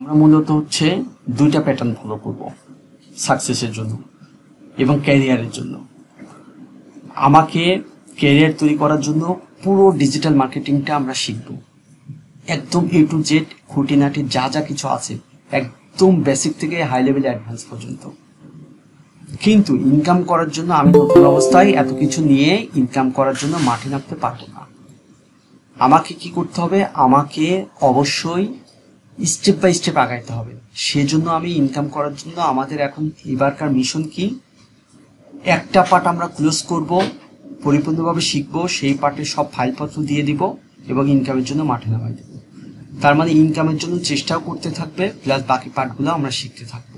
আমরা মূলত হচ্ছে দুইটা প্যাটার্ন ফলো করব সাকসেসের জন্য এবং ক্যারিয়ারের জন্য। আমাকে ক্যারিয়ার তৈরি করার জন্য পুরো ডিজিটাল মার্কেটিংটা আমরা শিখব, একদম এ টু জেড খুঁটিনাটি যা যা কিছু আছে, একদম বেসিক থেকে হাই লেভেল অ্যাডভান্স পর্যন্ত। কিন্তু ইনকাম করার জন্য আমি নতুন অবস্থায় এত কিছু নিয়ে ইনকাম করার জন্য মাঠে নামতে পারবো না। আমাকে কি করতে হবে? আমাকে অবশ্যই স্টেপ বাই স্টেপ আগাইতে হবে। সেজন্য আমি ইনকাম করার জন্য আমাদের এখন এবারকার মিশন কি, একটা পার্ট আমরা ক্লোজ করব, পরিপূর্ণভাবে শিখবো, সেই পার্টের সব ফাইলপত্র দিয়ে দিব এবং ইনকামের জন্য মাঠে নামাই দেব। তার মানে ইনকামের জন্য চেষ্টাও করতে থাকবে, প্লাস বাকি পার্টগুলো আমরা শিখতে থাকবো।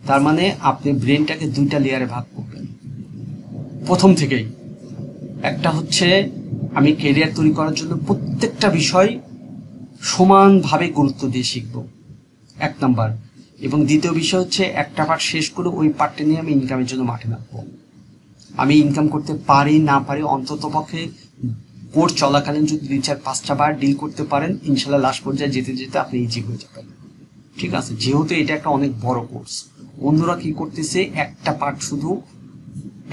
তার মানে আপনি ব্রেনটাকে দুইটা লেয়ারে ভাগ করবেন প্রথম থেকেই। একটা হচ্ছে আমি ক্যারিয়ার তৈরি করার জন্য প্রত্যেকটা বিষয় সমানভাবে গুরুত্ব দিয়ে শিখব, এক নাম্বার। এবং দ্বিতীয় বিষয় হচ্ছে একটা পার্ট শেষ করে ওই পার্টটা নিয়ে আমি ইনকামের জন্য মাঠে নামবো। আমি ইনকাম করতে পারি না পারি, অন্তত পক্ষে কোর্স চলাকালীন যদি 2-4-5টা বার ডিল করতে পারেন, ইনশাল্লাহ লাস্ট পর্যায়ে যেতে যেতে আপনি ইজি হয়ে যাবেন। ঠিক আছে, যেহেতু এটা একটা অনেক বড় কোর্স। অন্যরা কি করতেছে, একটা পার্ট শুধু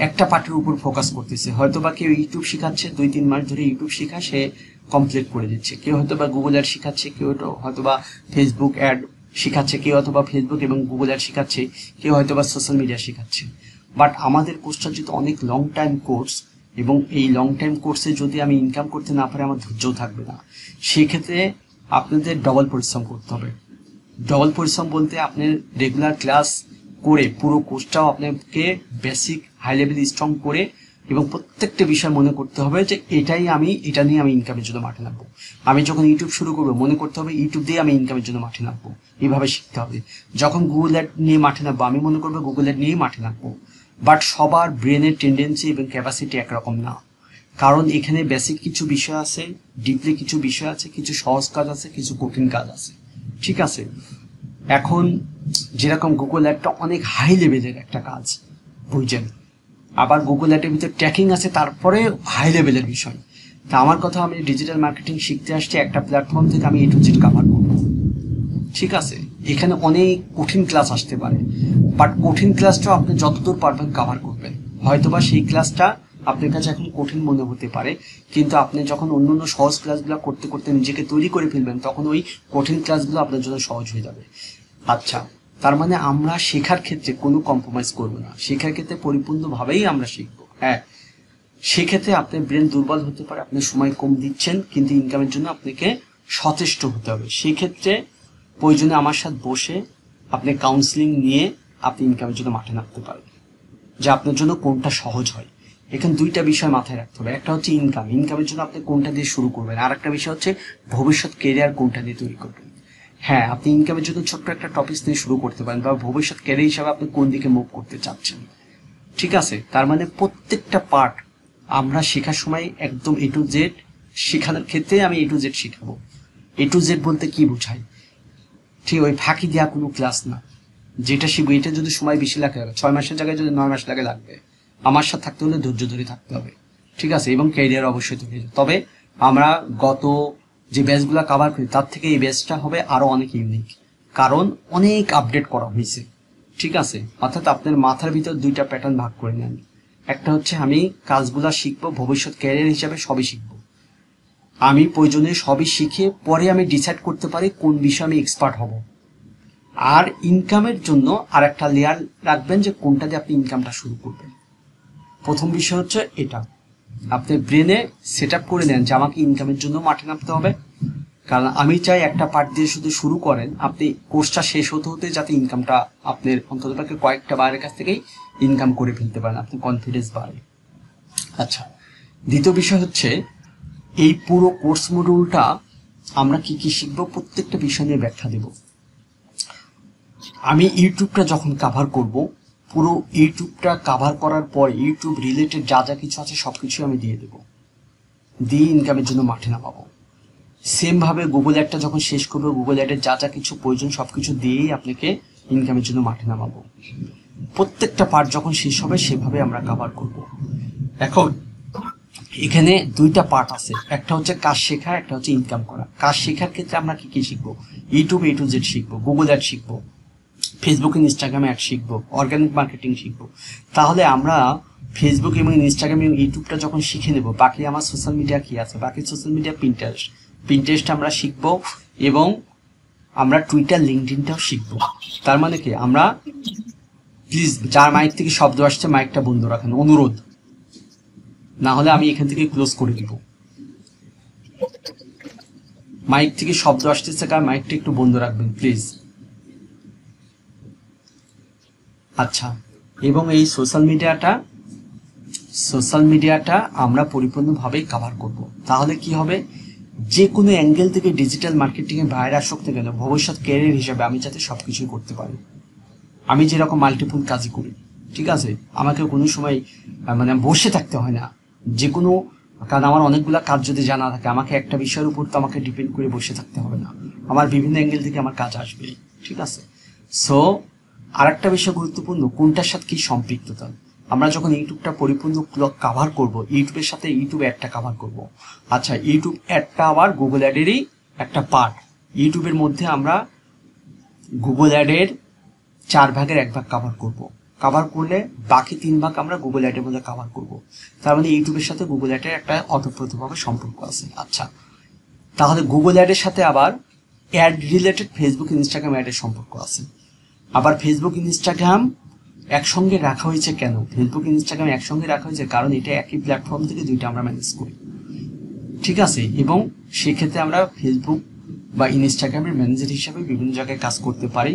একটা পার্টের উপর ফোকাস করতেছে। হয়তো বা কেউ ইউটিউব শেখাচ্ছে, 2-3 মাস ধরে ইউটিউব শেখা সে কমপ্লিট করে দিচ্ছে। কেউ হয়তো বা গুগল অ্যাড শেখাচ্ছে, কেউ হয়তো বা ফেসবুক অ্যাড শেখাচ্ছে, কেউ হয়তো বা ফেসবুক এবং গুগল অ্যাড শেখাচ্ছে, কেউ হয়তো বা সোশ্যাল মিডিয়া শেখাচ্ছে। বাট আমাদের কোর্সটা যেহেতু অনেক লং টাইম কোর্স, এবং এই লং টাইম কোর্সে যদি আমি ইনকাম করতে না পারি আমার ধৈর্যও থাকবে না। সেক্ষেত্রে আপনাদের ডবল পরিশ্রম করতে হবে। ডবল পরিশ্রম বলতে আপনার রেগুলার ক্লাস করে পুরো কোর্সটাও আপনাকে বেসিক হাই লেভেল স্ট্রং করে এবং প্রত্যেকটা বিষয় মনে করতে হবে যে এটা নিয়ে আমি ইনকামের জন্য মাঠে নামবো। আমি যখন ইউটিউব শুরু করবো মনে করতে হবে ইউটিউব দিয়ে আমি ইনকামের জন্য মাঠে নামবো, এইভাবে শিখতে হবে। যখন গুগল অ্যাড নিয়ে মাঠে নামবো আমি মনে করবো গুগল অ্যাড নিয়েই মাঠে নামবো। বাট সবার ব্রেনের টেন্ডেন্সি এবং ক্যাপাসিটি একরকম না, কারণ এখানে বেসিক কিছু বিষয় আছে, ডিপলি কিছু বিষয় আছে, কিছু সহজ কাজ আছে, কিছু কঠিন কাজ আছে। ঠিক আছে, এখন যেরকম গুগল অ্যাডটা অনেক হাই লেভেলের একটা কাজ, বুঝছেন, আবার গুগল অ্যাডের ভিতরে ট্র্যাকিং আছে, তারপরে হাই লেভেলের বিষয়। তা আমার কথা, আমি ডিজিটাল মার্কেটিং শিখতে আসছি, একটা প্ল্যাটফর্ম থেকে আমি A to Z কাভার করবো। ঠিক আছে, এখানে অনেক কঠিন ক্লাস আসতে পারে, বাট কঠিন ক্লাসটাও আপনি যতদূর পারবেন কাভার করবেন। হয়তোবা সেই ক্লাসটা আপনার কাছে এখন কঠিন মনে হতে পারে, কিন্তু আপনি যখন অন্য অন্য সহজ ক্লাসগুলো করতে করতে নিজেকে তৈরি করে ফেলবেন, তখন ওই কঠিন ক্লাসগুলো আপনার জন্য সহজ হয়ে যাবে। আচ্ছা, তার মানে আমরা শেখার ক্ষেত্রে কোনো কম্প্রোমাইজ করবো না, শেখার ক্ষেত্রে পরিপূর্ণভাবেই আমরা শিখবো। হ্যাঁ, সেক্ষেত্রে আপনার ব্রেন দুর্বল হতে পারে, আপনি সময় কম দিচ্ছেন, কিন্তু ইনকামের জন্য আপনাকে সচেষ্ট হতে হবে। সেক্ষেত্রে প্রয়োজনে আমার সাথে বসে আপনি কাউন্সিলিং নিয়ে আপনি ইনকামের জন্য মাঠে নামতে পারেন, যে আপনার জন্য কোনটা সহজ হয়। এখানে দুইটা বিষয় মাথায় রাখতে হবে, একটা হচ্ছে ইনকামের জন্য আপনি কোনটা দিয়ে শুরু করবেন, আর একটা বিষয় হচ্ছে ভবিষ্যৎ কেরিয়ার কোনটা দিয়ে তৈরি করবেন। হ্যাঁ, আপনি ইনকামের জন্য ছোট্ট একটা টপিক দিয়ে শুরু করতে পারেন, বা ভবিষ্যৎ ক্যারিয়ার হিসাবে আপনি কোন দিকে মুভ করতে চাচ্ছেন। ঠিক আছে, তার মানে প্রত্যেকটা পার্ট আমরা শেখার সময় একদম A to Z শেখানোর ক্ষেত্রে আমি A to Z শেখাবো। A to Z বলতে কি বোঝায়? ঠিক ওই ফাঁকি দেওয়া কোনো ক্লাস না। যেটা শিখবো এটা যদি সময় বেশি লাগে, 6 মাসের জায়গায় যদি 9 মাস লাগে লাগবে। আমার সাথে থাকতে হলে ধৈর্য ধরে থাকতে হবে। ঠিক আছে, এবং ক্যারিয়ার অবশ্যই তৈরি। তবে আমরা গত যে ব্যাচগুলো কাভার করি তার থেকে এই ব্যাচটা হবে আরো অনেক ইউনিক, কারণ অনেক আপডেট করা হয়েছে। ঠিক আছে, অর্থাৎ আপনার মাথার ভিতর দুইটা প্যাটার্ন ভাগ করে নেন। একটা হচ্ছে আমি কাজগুলা শিখবো, ভবিষ্যৎ ক্যারিয়ার হিসাবে সবই শিখবো। আমি প্রয়োজনে সবই শিখে পরে আমি ডিসাইড করতে পারি কোন বিষয়ে আমি এক্সপার্ট হব। আর ইনকামের জন্য আর একটা লেয়ার রাখবেন, যে কোনটা দিয়ে আপনি ইনকামটা শুরু করবেন। প্রথম বিষয় হচ্ছে এটা, আপনি ব্রেনে সেট আপ করে নেন যে আমাকে ইনকামের জন্য মাঠে নামতে হবে। কারণ আমি চাই একটা পার্ট দিয়ে শুধু শুরু করেন, আপনি কোর্সটা শেষ হতে হতে যাতে ইনকামটা আপনার অন্ততপক্ষে কয়েকটা বাইরের কাছ থেকেই ইনকাম করে ফেলতে পারেন, আপনি কনফিডেন্স বাড়ে। আচ্ছা, দ্বিতীয় বিষয় হচ্ছে এই পুরো কোর্স মডিউলটা আমরা কি কি শিখবো প্রত্যেকটা বিষয় নিয়ে ব্যাখ্যা দেব। আমি ইউটিউবটা যখন কাভার করব, পুরো ইউটিউবটা কাভার করার পর ইউটিউব রিলেটেড যা যা কিছু আছে সবকিছু আমি দিয়ে দেবো, দিয়ে ইনকামের জন্য মাঠে নামাবো। সেম ভাবে গুগল অ্যাডটা যখন শেষ করবো, গুগল অ্যাডের যা যা কিছু প্রয়োজন সবকিছু দিয়েই আপনাকে ইনকামের জন্য মাঠে নামাবো। প্রত্যেকটা পার্ট যখন শেষ হবে সেভাবে আমরা কাভার করব। এখন এখানে দুইটা পার্ট আছে, একটা হচ্ছে কাজ শেখা, একটা হচ্ছে ইনকাম করা। কাজ শেখার ক্ষেত্রে আমরা কি কি শিখবো? ইউটিউব A to Z শিখবো, গুগল অ্যাড শিখবো, ফেসবুক ইনস্টাগ্রামে অ্যাড শিখবো, অর্গানিক মার্কেটিং শিখবো, তাহলে আমরা ফেসবুক এবং ইনস্টাগ্রাম এবং ইউটিউবটা যখন শিখে নেব, বাকি আমার সোশ্যাল মিডিয়া কি আছে, বাকি সোশ্যাল মিডিয়া পিন্টারেস্ট আমরা শিখবো, এবং আমরা টুইটার লিঙ্কডইনটাও শিখবো। তার মানে কি, আমরা প্লিজ যার মাইক থেকে শব্দ আসছে মাইকটা বন্ধ রাখেন, অনুরোধ, না হলে আমি এখান থেকে ক্লোজ করে দিব। মাইক থেকে শব্দ আসতেছে, কারণ মাইকটা একটু বন্ধ রাখবেন প্লিজ। আচ্ছা, এবং এই সোশ্যাল মিডিয়াটা আমরা পরিপূর্ণভাবেই কভার করব। তাহলে কি হবে, যে কোনো অ্যাঙ্গেল থেকে ডিজিটাল মার্কেটিং এ বাইরে আসুক না কেন, ভবিষ্যৎ ক্যারিয়ার হিসেবে আমি যাতে সবকিছুই করতে পারি। আমি যেরকম মাল্টিপল কাজই করি, ঠিক আছে, আমাকে কোনো সময় মানে বসে থাকতে হয় না, যে কোনো, কারণ আমার অনেকগুলো কাজ যদি জানা থাকে, আমাকে একটা বিষয়ের উপর তো আমাকে ডিপেন্ড করে বসে থাকতে হবে না, আমার বিভিন্ন অ্যাঙ্গেল থেকে আমার কাজ আসবে, ঠিক আছে। সো আরেকটা বিষয় গুরুত্বপূর্ণ, কোনটার সাথে কি সম্পৃক্ততা। আমরা যখন ইউটিউবটা পরিপূর্ণ কাভার করব, ইউটিউবের সাথে ইউটিউব অ্যাডটা কাভার করব। আচ্ছা, ইউটিউব অ্যাডটা আবার গুগল অ্যাডেরই একটা পার্ট। ইউটিউবের মধ্যে আমরা গুগল অ্যাডের 4 ভাগের 1 ভাগ কাভার করব। কাভার করলে বাকি 3 ভাগ আমরা গুগল অ্যাডের মধ্যে কাভার করব। তার মানে ইউটিউবের সাথে গুগল অ্যাডের একটা অতপ্রতভাবে সম্পর্ক আছে। আচ্ছা, তাহলে গুগল অ্যাডের সাথে আবার অ্যাড রিলেটেড ফেসবুক ইনস্টাগ্রাম অ্যাডের সম্পর্ক আছে। আবার ফেসবুক ইনস্টাগ্রাম একসঙ্গে রাখা হয়েছে কেন, ফেসবুক ইনস্টাগ্রাম একসঙ্গে রাখা হয়েছে কারণ এটা একই প্ল্যাটফর্ম থেকে দুইটা আমরা ম্যানেজ করি, ঠিক আছে। এবং সেক্ষেত্রে আমরা ফেসবুক বা ইনস্টাগ্রামের ম্যানেজার হিসাবে বিভিন্ন জায়গায় কাজ করতে পারি,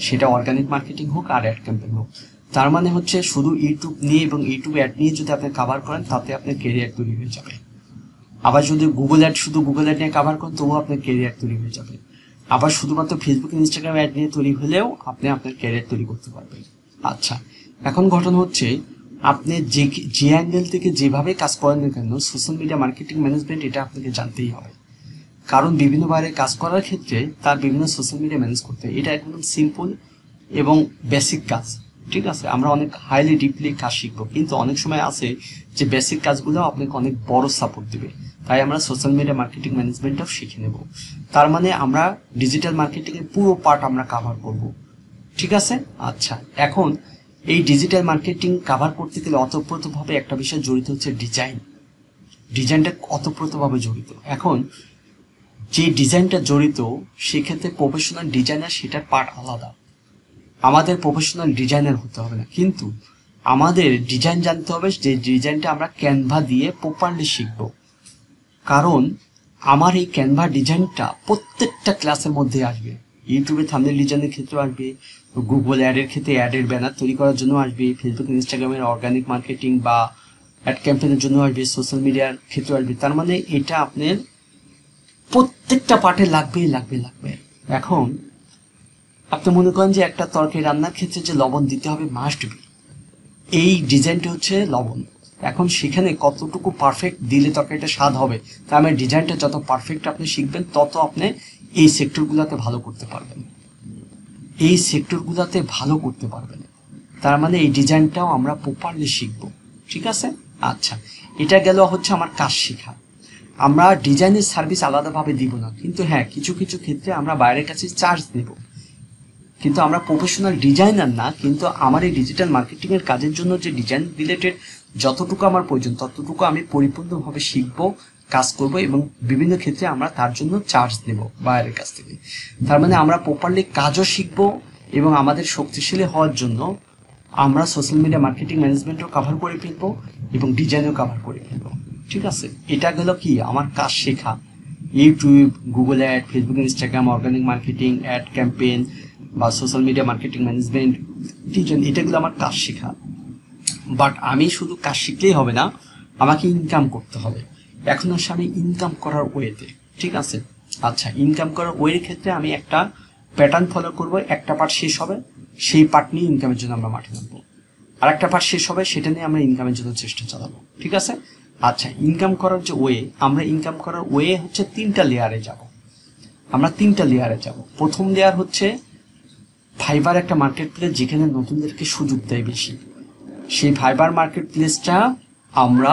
সেটা অর্গানিক মার্কেটিং হোক আর অ্যাড ক্যাম্পেইন হোক। তার মানে হচ্ছে শুধু ইউটিউব নিয়ে এবং ইউটিউব অ্যাড নিয়ে যদি আপনি কাভার করেন, তাতে আপনার কেরিয়ার তৈরি হয়ে যাবে। আবার যদি শুধু গুগল অ্যাড নিয়ে কাভার করেন, তবুও আপনার কেরিয়ার তৈরি হয়ে যাবে। আবার শুধুমাত্র ফেসবুক ইনস্টাগ্রাম অ্যাড নিয়ে তৈরি হলেও আপনি আপনার ক্যারিয়ার তৈরি করতে পারবেন। আচ্ছা, এখন ঘটনা হচ্ছে, আপনি যে অ্যাঙ্গেল থেকে যেভাবে কাজ করেন না কেন, সোশ্যাল মিডিয়া মার্কেটিং ম্যানেজমেন্ট এটা আপনাকে জানতেই হবে, কারণ বিভিন্ন বাইরে কাজ করার ক্ষেত্রে তার বিভিন্ন সোশ্যাল মিডিয়া ম্যানেজ করতে হয়। এটা একদম সিম্পল এবং বেসিক কাজ, ঠিক আছে। আমরা অনেক হাইলি ডিপলি কাজ শিখবো, কিন্তু অনেক সময় আছে যে বেসিক কাজগুলো আপনাকে অনেক বড় সাপোর্ট দেবে, তাই আমরা সোশ্যাল মিডিয়া মার্কেটিং ম্যানেজমেন্টটাও শিখে নেব। তার মানে আমরা ডিজিটাল মার্কেটিং এর পুরো পার্ট আমরা কাভার করব, ঠিক আছে। আচ্ছা, এখন এই ডিজিটাল মার্কেটিং কাভার করতে গেলে অতপ্রতভাবে একটা বিষয় জড়িত হচ্ছে ডিজাইনটা অতপ্রতভাবে জড়িত। এখন যে ডিজাইনটা জড়িত, সেক্ষেত্রে প্রফেশনাল ডিজাইনার সেটার পার্ট আলাদা। আমাদের প্রফেশনাল ডিজাইনার হতে হবে না, কিন্তু আমাদের ডিজাইন জানতে হবে, যে ডিজাইনটা আমরা ক্যানভা দিয়ে প্রপারলি শিখব। কারণ আমার এই ক্যানভা ডিজাইনটা প্রত্যেকটা ক্লাসের মধ্যে আসবে, ইউটিউবে থাম্বনেল ডিজাইনের ক্ষেত্রে আসবে, গুগল অ্যাডের ক্ষেত্রে অ্যাডের ব্যানার তৈরি করার জন্য আসবে, ফেসবুক ইনস্টাগ্রামের অর্গানিক মার্কেটিং বা অ্যাড ক্যাম্পেইনের জন্য আসবে, সোশ্যাল মিডিয়ার ক্ষেত্রে আসবে। তার মানে এটা আপনার প্রত্যেকটা পার্টে লাগবে। এখন আপনি মনে করেন যে একটা তরকারি রান্নার ক্ষেত্রে যে লবণ দিতে হবে মাস্ট বি, এই ডিজাইনটা হচ্ছে লবণ। এখন সেখানে কতটুকু পারফেক্ট দিলে তরকারিটা স্বাদ হবে, তার মানে ডিজাইনটা যত পারফেক্ট আপনি শিখবেন, তত আপনি এই সেক্টরগুলোতে ভালো করতে পারবেন। তার মানে এই ডিজাইনটাও আমরা প্রপারলি শিখব, ঠিক আছে। আচ্ছা, এটা গেল হচ্ছে আমার কাজ শেখা। আমরা ডিজাইনের সার্ভিস আলাদাভাবে দিব না, কিন্তু হ্যাঁ, কিছু ক্ষেত্রে আমরা বাইরের কাছে চার্জ দেব, কিন্তু আমরা প্রফেশনাল ডিজাইনার না। কিন্তু আমার এই ডিজিটাল মার্কেটিং এর কাজের জন্য যে ডিজাইন রিলেটেড যতটুকু আমার প্রয়োজন, ততটুকু আমি পরিপূর্ণভাবে শিখবো, কাজ করব, এবং বিভিন্ন ক্ষেত্রে আমরা তার জন্য চার্জ দেব বাইরের কাছ থেকে। তার মানে আমরা প্রপারলি কাজও শিখবো, এবং আমাদের শক্তিশালী হওয়ার জন্য আমরা সোশ্যাল মিডিয়া মার্কেটিং ম্যানেজমেন্টও কভার করে ফেলবো এবং ডিজাইনও কভার করে ফেলবো, ঠিক আছে। এটা গেল কি আমার কাজ শেখা, YouTube, Google ad, Facebook Instagram, organic marketing, ad campaign বা social media marketing management, design, এটাগুলো আমার কাজ শেখা। বাট আমি শুধু কাজ শিখলেই হবে না, আমাকে ইনকাম করতে হবে। এখন আসলে আমি ইনকাম করার ওয়েতে, ঠিক আছে। আচ্ছা, ইনকাম করার ওয়ের ক্ষেত্রে আমি একটা প্যাটার্ন ফলো করব। একটা পার্ট শেষ হবে, সেই পার্ট নিয়ে ইনকামের জন্য আমরা মাঠে নামবো। আর একটা পার্ট শেষ হবে, সেটা নিয়ে আমরা ইনকামের জন্য চেষ্টা চালাবো, ঠিক আছে। আচ্ছা, ইনকাম করার যে ওয়ে, আমরা ইনকাম করার ওয়ে হচ্ছে 3টা লেয়ারে যাব। আমরা 3টা লেয়ারে যাব। প্রথম লেয়ার হচ্ছে ফাইবার, একটা মার্কেট প্লেস যেখানে নতুনদেরকে সুযোগ দেয় বেশি। সেই ফাইবার মার্কেট প্লেসটা আমরা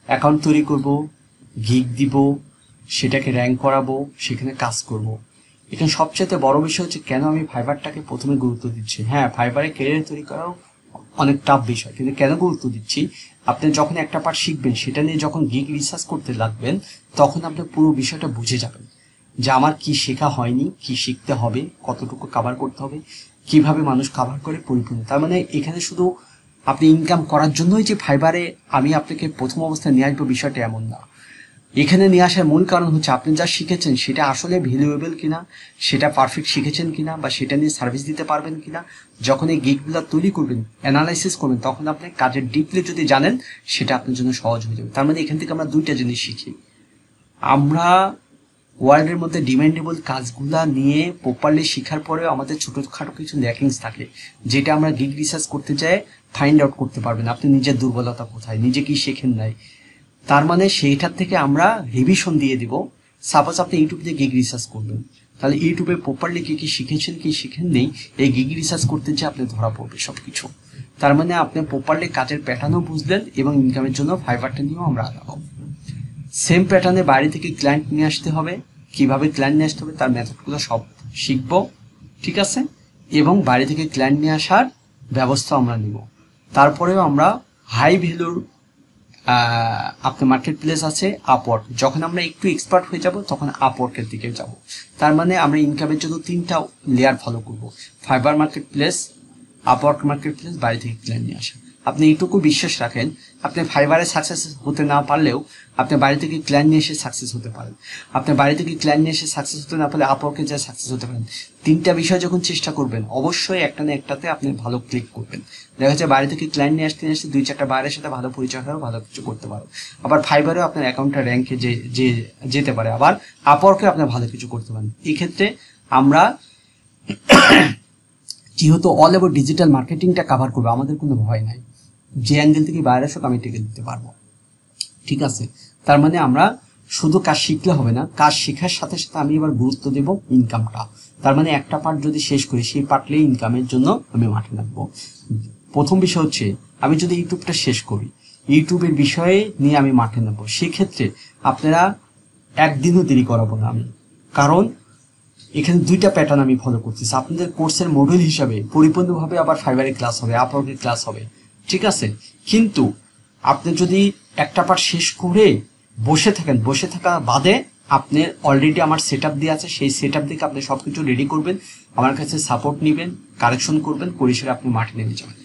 অ্যাকাউন্ট তৈরি করব, গিগ দিব, সেটাকে র্যাঙ্ক করাবো, সেখানে কাজ করব। এখানে সবচেয়ে বড় বিষয় হচ্ছে কেন আমি ফাইবারটাকে প্রথমে গুরুত্ব দিচ্ছি। হ্যাঁ, ফাইবারে ক্যারিয়ার তৈরি করাও অনেক টাফ বিষয়, কিন্তু কেন গুরুত্ব দিচ্ছি, আপনি যখন একটা পার্ট শিখবেন সেটা নিয়ে যখন গিগ রিসার্চ করতে লাগবেন তখন আপনি পুরো বিষয়টা বুঝে যাবেন যে আমার কি শেখা হয়নি, কি শিখতে হবে, কতটুকু কভার করতে হবে, কিভাবে মানুষ কভার করে পরিপূর্ণ। তার মানে এখানে শুধু আপনি ইনকাম করার জন্যই যে ফাইবারে আমি আপনাকে প্রথম অবস্থায় নিয়ে আসবো বিষয়টা এমন না। এখানে নিয়ে আসার মূল কারণ হচ্ছে আপনি যা শিখেছেন সেটা আসলে ভ্যালুয়েবল কিনা, সেটা পারফেক্ট শিখেছেন কিনা, বা সেটা নিয়ে সার্ভিস দিতে পারবেন কিনা। যখন এই গিগগুলো তৈরি করবেন, অ্যানালাইসিস করবেন, তখন আপনি কাজের ডিপলি যদি জানেন সেটা আপনার জন্য সহজ হয়ে যাবে। তার মানে এখান থেকে আমরা দুইটা জিনিস শিখি। আমরা ওয়ার্ল্ডের মধ্যে ডিমান্ডেবল কাজগুলা নিয়ে প্রপারলি শেখার পরেও আমাদের ছোটোখাটো কিছু ল্যাকিংস থাকে, যেটা আমরা গিগ রিসার্চ করতে চাই ফাইন্ড আউট করতে পারবেন আপনি নিজের দুর্বলতা কোথায়, নিজে কি শেখেন নাই। তার মানে সেইটার থেকে আমরা রিভিশন দিয়ে দিব। সাপোজ আপনি ইউটিউব দিয়ে গিগ রিসার্চ করবেন, তাহলে ইউটিউবে প্রপারলি কি কি শিখেছেন কি শিখেন নেই, এই গিগ রিসার্চ করতে যে আপনি ধরা পড়বে সব কিছু। তার মানে আপনি প্রপারলি কাজের প্যাটার্নও বুঝলেন এবং ইনকামের জন্য ফাইবারটা নিয়েও আমরা আগাবো। সেম প্যাটার্নে বাইরে থেকে ক্লায়েন্ট নিয়ে আসতে হবে, কিভাবে ক্লায়েন্ট নিয়ে আসতে হবে তার মেথডগুলো সব শিখবো, ঠিক আছে। এবং বাইরে থেকে ক্লায়েন্ট নিয়ে আসার ব্যবস্থা আমরা নিব। তারপরেও আমরা হাই ভ্যালুর আপনার মার্কেট প্লেস আছে আপওয়ার্ক, যখন আমরা একটু এক্সপার্ট হয়ে যাব তখন আপওয়ার্কের দিকে যাব। তার মানে আমরা ইনকামের জন্য 3টা লেয়ার ফলো করব: fibre market place, Upwork market place, বাইরে থেকে ক্লায়েন্ট নিয়ে আসা। আপনি এইটুকু বিশ্বাস রাখেন, আপনি ফাইবারে সাকসেস হতে না পারলেও আপনি বাইরে থেকে ক্লায়েন্ট নিয়ে এসে সাকসেস হতে পারেন। আপনি বাইরে থেকে ক্লায়েন্ট নিয়ে এসে সাকসেস হতে না পারলে আপওয়ার্কে যা সাকসেস হতে পারেন। 3টা বিষয় যখন চেষ্টা করবেন অবশ্যই একটা না একটাতে আপনি ভালো ক্লিক করবেন। দেখা যাচ্ছে বাইরে থেকে ক্লায়েন্ট নিয়ে আসতে 2-4টা বাইরের সাথে ভালো পরিচয় হয়েও ভালো কিছু করতে পারো। আবার ফাইবারেও আপনার অ্যাকাউন্টটা র্যাঙ্কে যেতে পারে, আবার আপওয়ার্কে আপনি ভালো কিছু করতে পারেন। এই ক্ষেত্রে আমরা যেহেতু অল ওভার ডিজিটাল মার্কেটিংটা কভার করবো, আমাদের কোনো ভয় নাই, যে অ্যাঙ্গেল থেকে বাইরে আসুক আমি টিকে দিতে পারবো, ঠিক আছে। তার মানে আমরা শুধু কাজ শিখলে হবে না, কাজ শেখার সাথে সাথে আমি এবার গুরুত্ব দেব ইনকামটা। তার মানে একটা পার্ট যদি শেষ করি সেই পার্টলেই ইনকামের জন্য আমি মাঠে নামবো। প্রথম বিষয় হচ্ছে আমি যদি ইউটিউবটা শেষ করি, ইউটিউবের বিষয়ে নিয়ে আমি মাঠে নামবো, সেক্ষেত্রে আপনারা একদিনও দেরি করাবো না আমি, কারণ এখানে 2টা প্যাটার্ন আমি ফলো করতেছি। আপনাদের কোর্সের মডিউল হিসাবে পরিপূর্ণভাবে আবার ফাইবারে ক্লাস হবে, আপওয়ার্কের ক্লাস হবে, ঠিক আছে। কিন্তু আপনি যদি একটা পার্ট শেষ করে বসে থাকেন, বসে থাকা বাদে আপনি অলরেডি আমার সেট আপ দিয়ে আছে, সেই সেট আপ থেকে আপনি সব কিছু রেডি করবেন, আমার কাছে সাপোর্ট নেবেন, কারেকশন করবেন, পরিসরে আপনি মাঠে নেমে যাবেন।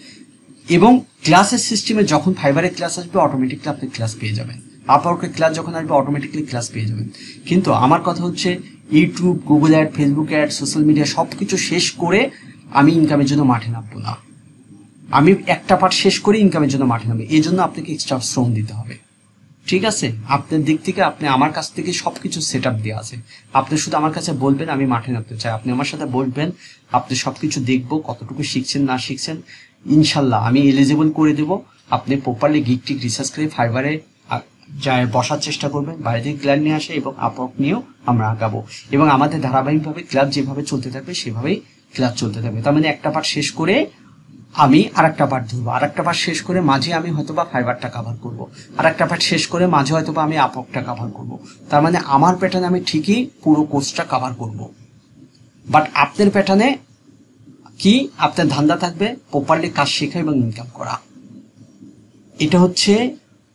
এবং ক্লাসের সিস্টেমে যখন ফাইবারে ক্লাস আসবে অটোমেটিকলি আপনি ক্লাস পেয়ে যাবেন, আপওয়ার্কের ক্লাস যখন আসবে অটোমেটিকলি ক্লাস পেয়ে যাবেন। কিন্তু আমার কথা হচ্ছে YouTube, Google ad, Facebook ad, social media সব কিছু শেষ করে আমি ইনকামের জন্য মাঠে নামবো না। আমি একটা পার্ট শেষ করে ইনকামের জন্য মাঠে নামবো, এই জন্য আপনাকে এক্সট্রা শ্রম দিতে হবে, ঠিক আছে। আপনার দিক থেকে আপনি আমার কাছ থেকে সবকিছু সেট আপ দেওয়া আছে, আপনি শুধু আমার কাছে বলবেন আমি মাঠে নামতে চাই, আপনি আমার সাথে বলবেন, আপনি সবকিছু দেখবো কতটুকু শিখছেন না শিখছেন, ইনশাল্লাহ আমি এলিজিবল করে দেবো। আপনি প্রপারলি গিগ টিক রিসার্চ করে ফাইবারে যায় বসার চেষ্টা করবেন, বাইরে থেকে ক্লায়েন্ট নিয়ে আসে এবং আপওয়ার্ক নিয়েও আমরা আগাবো। এবং আমাদের ধারাবাহিকভাবে ক্লাস যেভাবে চলতে থাকবে সেভাবেই ক্লাস চলতে থাকবে। তার মানে একটা পার্ট শেষ করে আমি আরেকটা পার্ট ধরবো, আরেকটা পার্ট শেষ করে মাঝে আমি হয়তোবা ফাইবারটা কভার করবো, আরেকটা পার্ট শেষ করে মাঝে হয়তোবা আমি আপওয়ার্কটা কভার করবো। তার মানে আমার প্যাটার্নে আমি ঠিকই পুরো কোর্সটা কভার করবো, বাট আপনার প্যাটার্নে কি আপনার ধান্দা থাকবে প্রপারলি কাজ শেখা এবং ইনকাম করা। এটা হচ্ছে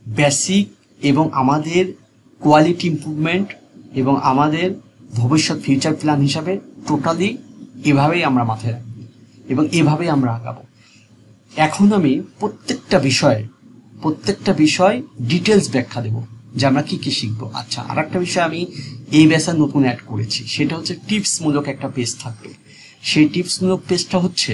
বেসিক এবং আমাদের কোয়ালিটি ইমপ্রুভমেন্ট এবং আমাদের ভবিষ্যৎ ফিউচার প্ল্যান হিসাবে টোটালি এভাবেই আমরা মাথায় রাখবো এবং এভাবেই আমরা আগাবো। এখন আমি প্রত্যেকটা বিষয় ডিটেলস ব্যাখ্যা দেবো যে আমরা কি কি শিখবো। আচ্ছা, আর একটা বিষয় আমি এই ব্যাচে নতুন অ্যাড করেছি, সেটা হচ্ছে টিপসমূলক একটা পেজ থাকবে। সেই টিপসমূলক পেজটা হচ্ছে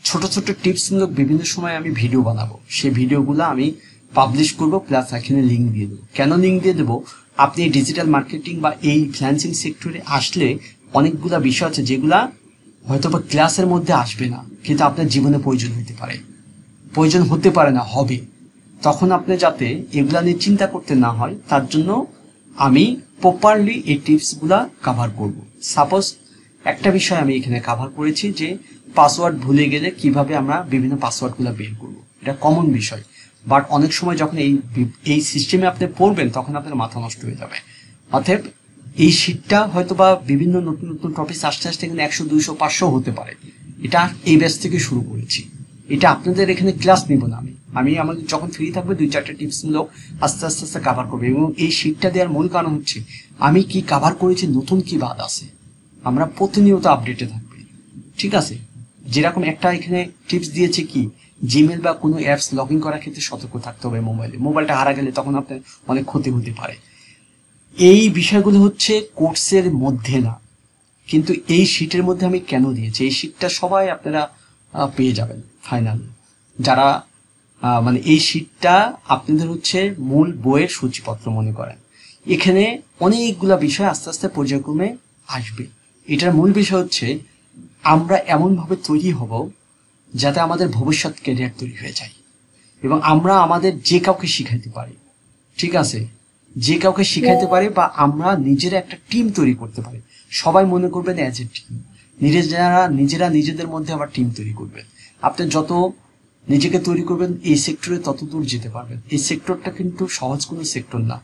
ছোট ছোট টিপসমূলক বিভিন্ন সময় আমি ভিডিও বানাবো, সেই ভিডিওগুলো আমি পাবলিশ করবো, প্লাস এখানে লিঙ্ক দিয়ে দেবো। কেন লিঙ্ক দিয়ে দেবো, আপনি এই ডিজিটাল মার্কেটিং বা এই ফ্রিল্যান্সিং সেক্টরে আসলে অনেকগুলা বিষয় আছে যেগুলা হয়তো বা ক্লাসের মধ্যে আসবে না, কিন্তু আপনার জীবনে প্রয়োজন হতে পারে না, হবে। তখন আপনি যাতে এগুলা নিয়ে চিন্তা করতে না হয় তার জন্য আমি প্রপারলি এই টিপসগুলা কভার করব। সাপোজ একটা বিষয় আমি এখানে কভার করেছি যে পাসওয়ার্ড ভুলে গেলে কিভাবে আমরা বিভিন্ন পাসওয়ার্ডগুলো বের করব, এটা কমন বিষয়। বাট অনেক সময় যখন এই সিস্টেমে আপনি পড়বেন তখন আপনার মাথা নষ্ট হয়ে যাবে। অতএব এই শীটটা হয়তো বা বিভিন্ন নতুন নতুন টপিক আস্তে আস্তে এখানে 100 200 500 হতে পারে। এটা এই ব্যাচ থেকে শুরু করেছি। এটা আপনাদের এখানে ক্লাস নিব না আমি আমাদের যখন ফ্রি থাকবে 2-4টা টিপস মূলক আস্তে আস্তে আস্তে কাভার করবে। এবং এই শীটটা দেওয়ার মূল কারণ হচ্ছে আমি কি কাভার করেছি, নতুন কি বাদ আছে, আমরা প্রতিনিয়ত আপডেটে থাকবে। ঠিক আছে, যেরকম একটা এখানে টিপস দিয়েছে কি জিমেল বা কোনো অ্যাপস লগ ইন করার ক্ষেত্রে সতর্ক থাকতে হবে। মোবাইলটা হারা গেলে তখন আপনার অনেক ক্ষতি হতে পারে। এই বিষয়গুলো হচ্ছে কোর্সের মধ্যে না, কিন্তু এই শীটের মধ্যে আমি কেন দিয়েছি, এই শীটটা সবাই আপনারা পেয়ে যাবেন ফাইনাল। যারা মানে এই শীটটা আপনাদের হচ্ছে মূল বইয়ের সূচিপত্র মনে করেন। এখানে অনেকগুলা বিষয় আস্তে আস্তে পর্যায়ক্রমে আসবে। এটার মূল বিষয় হচ্ছে আমরা এমনভাবে তৈরি হব যাতে আমাদের ভবিষ্যৎ ক্যারিয়ার তৈরি হয়ে যায় এবং আমরা আমাদের যে কাউকে শিখাইতে পারি। ঠিক আছে, যে কাউকে শিখাইতে পারে বা আমরা নিজেরা একটা টিম তৈরি করতে পারি। সবাই মনে করবেন অ্যাজ এ টিম, নিজেরা নিজেদের মধ্যে আবার টিম তৈরি করবেন। আপনি যত নিজেকে তৈরি করবেন এই সেক্টরে তত দূর যেতে পারবেন। এই সেক্টরটা কিন্তু সহজ কোনো সেক্টর না।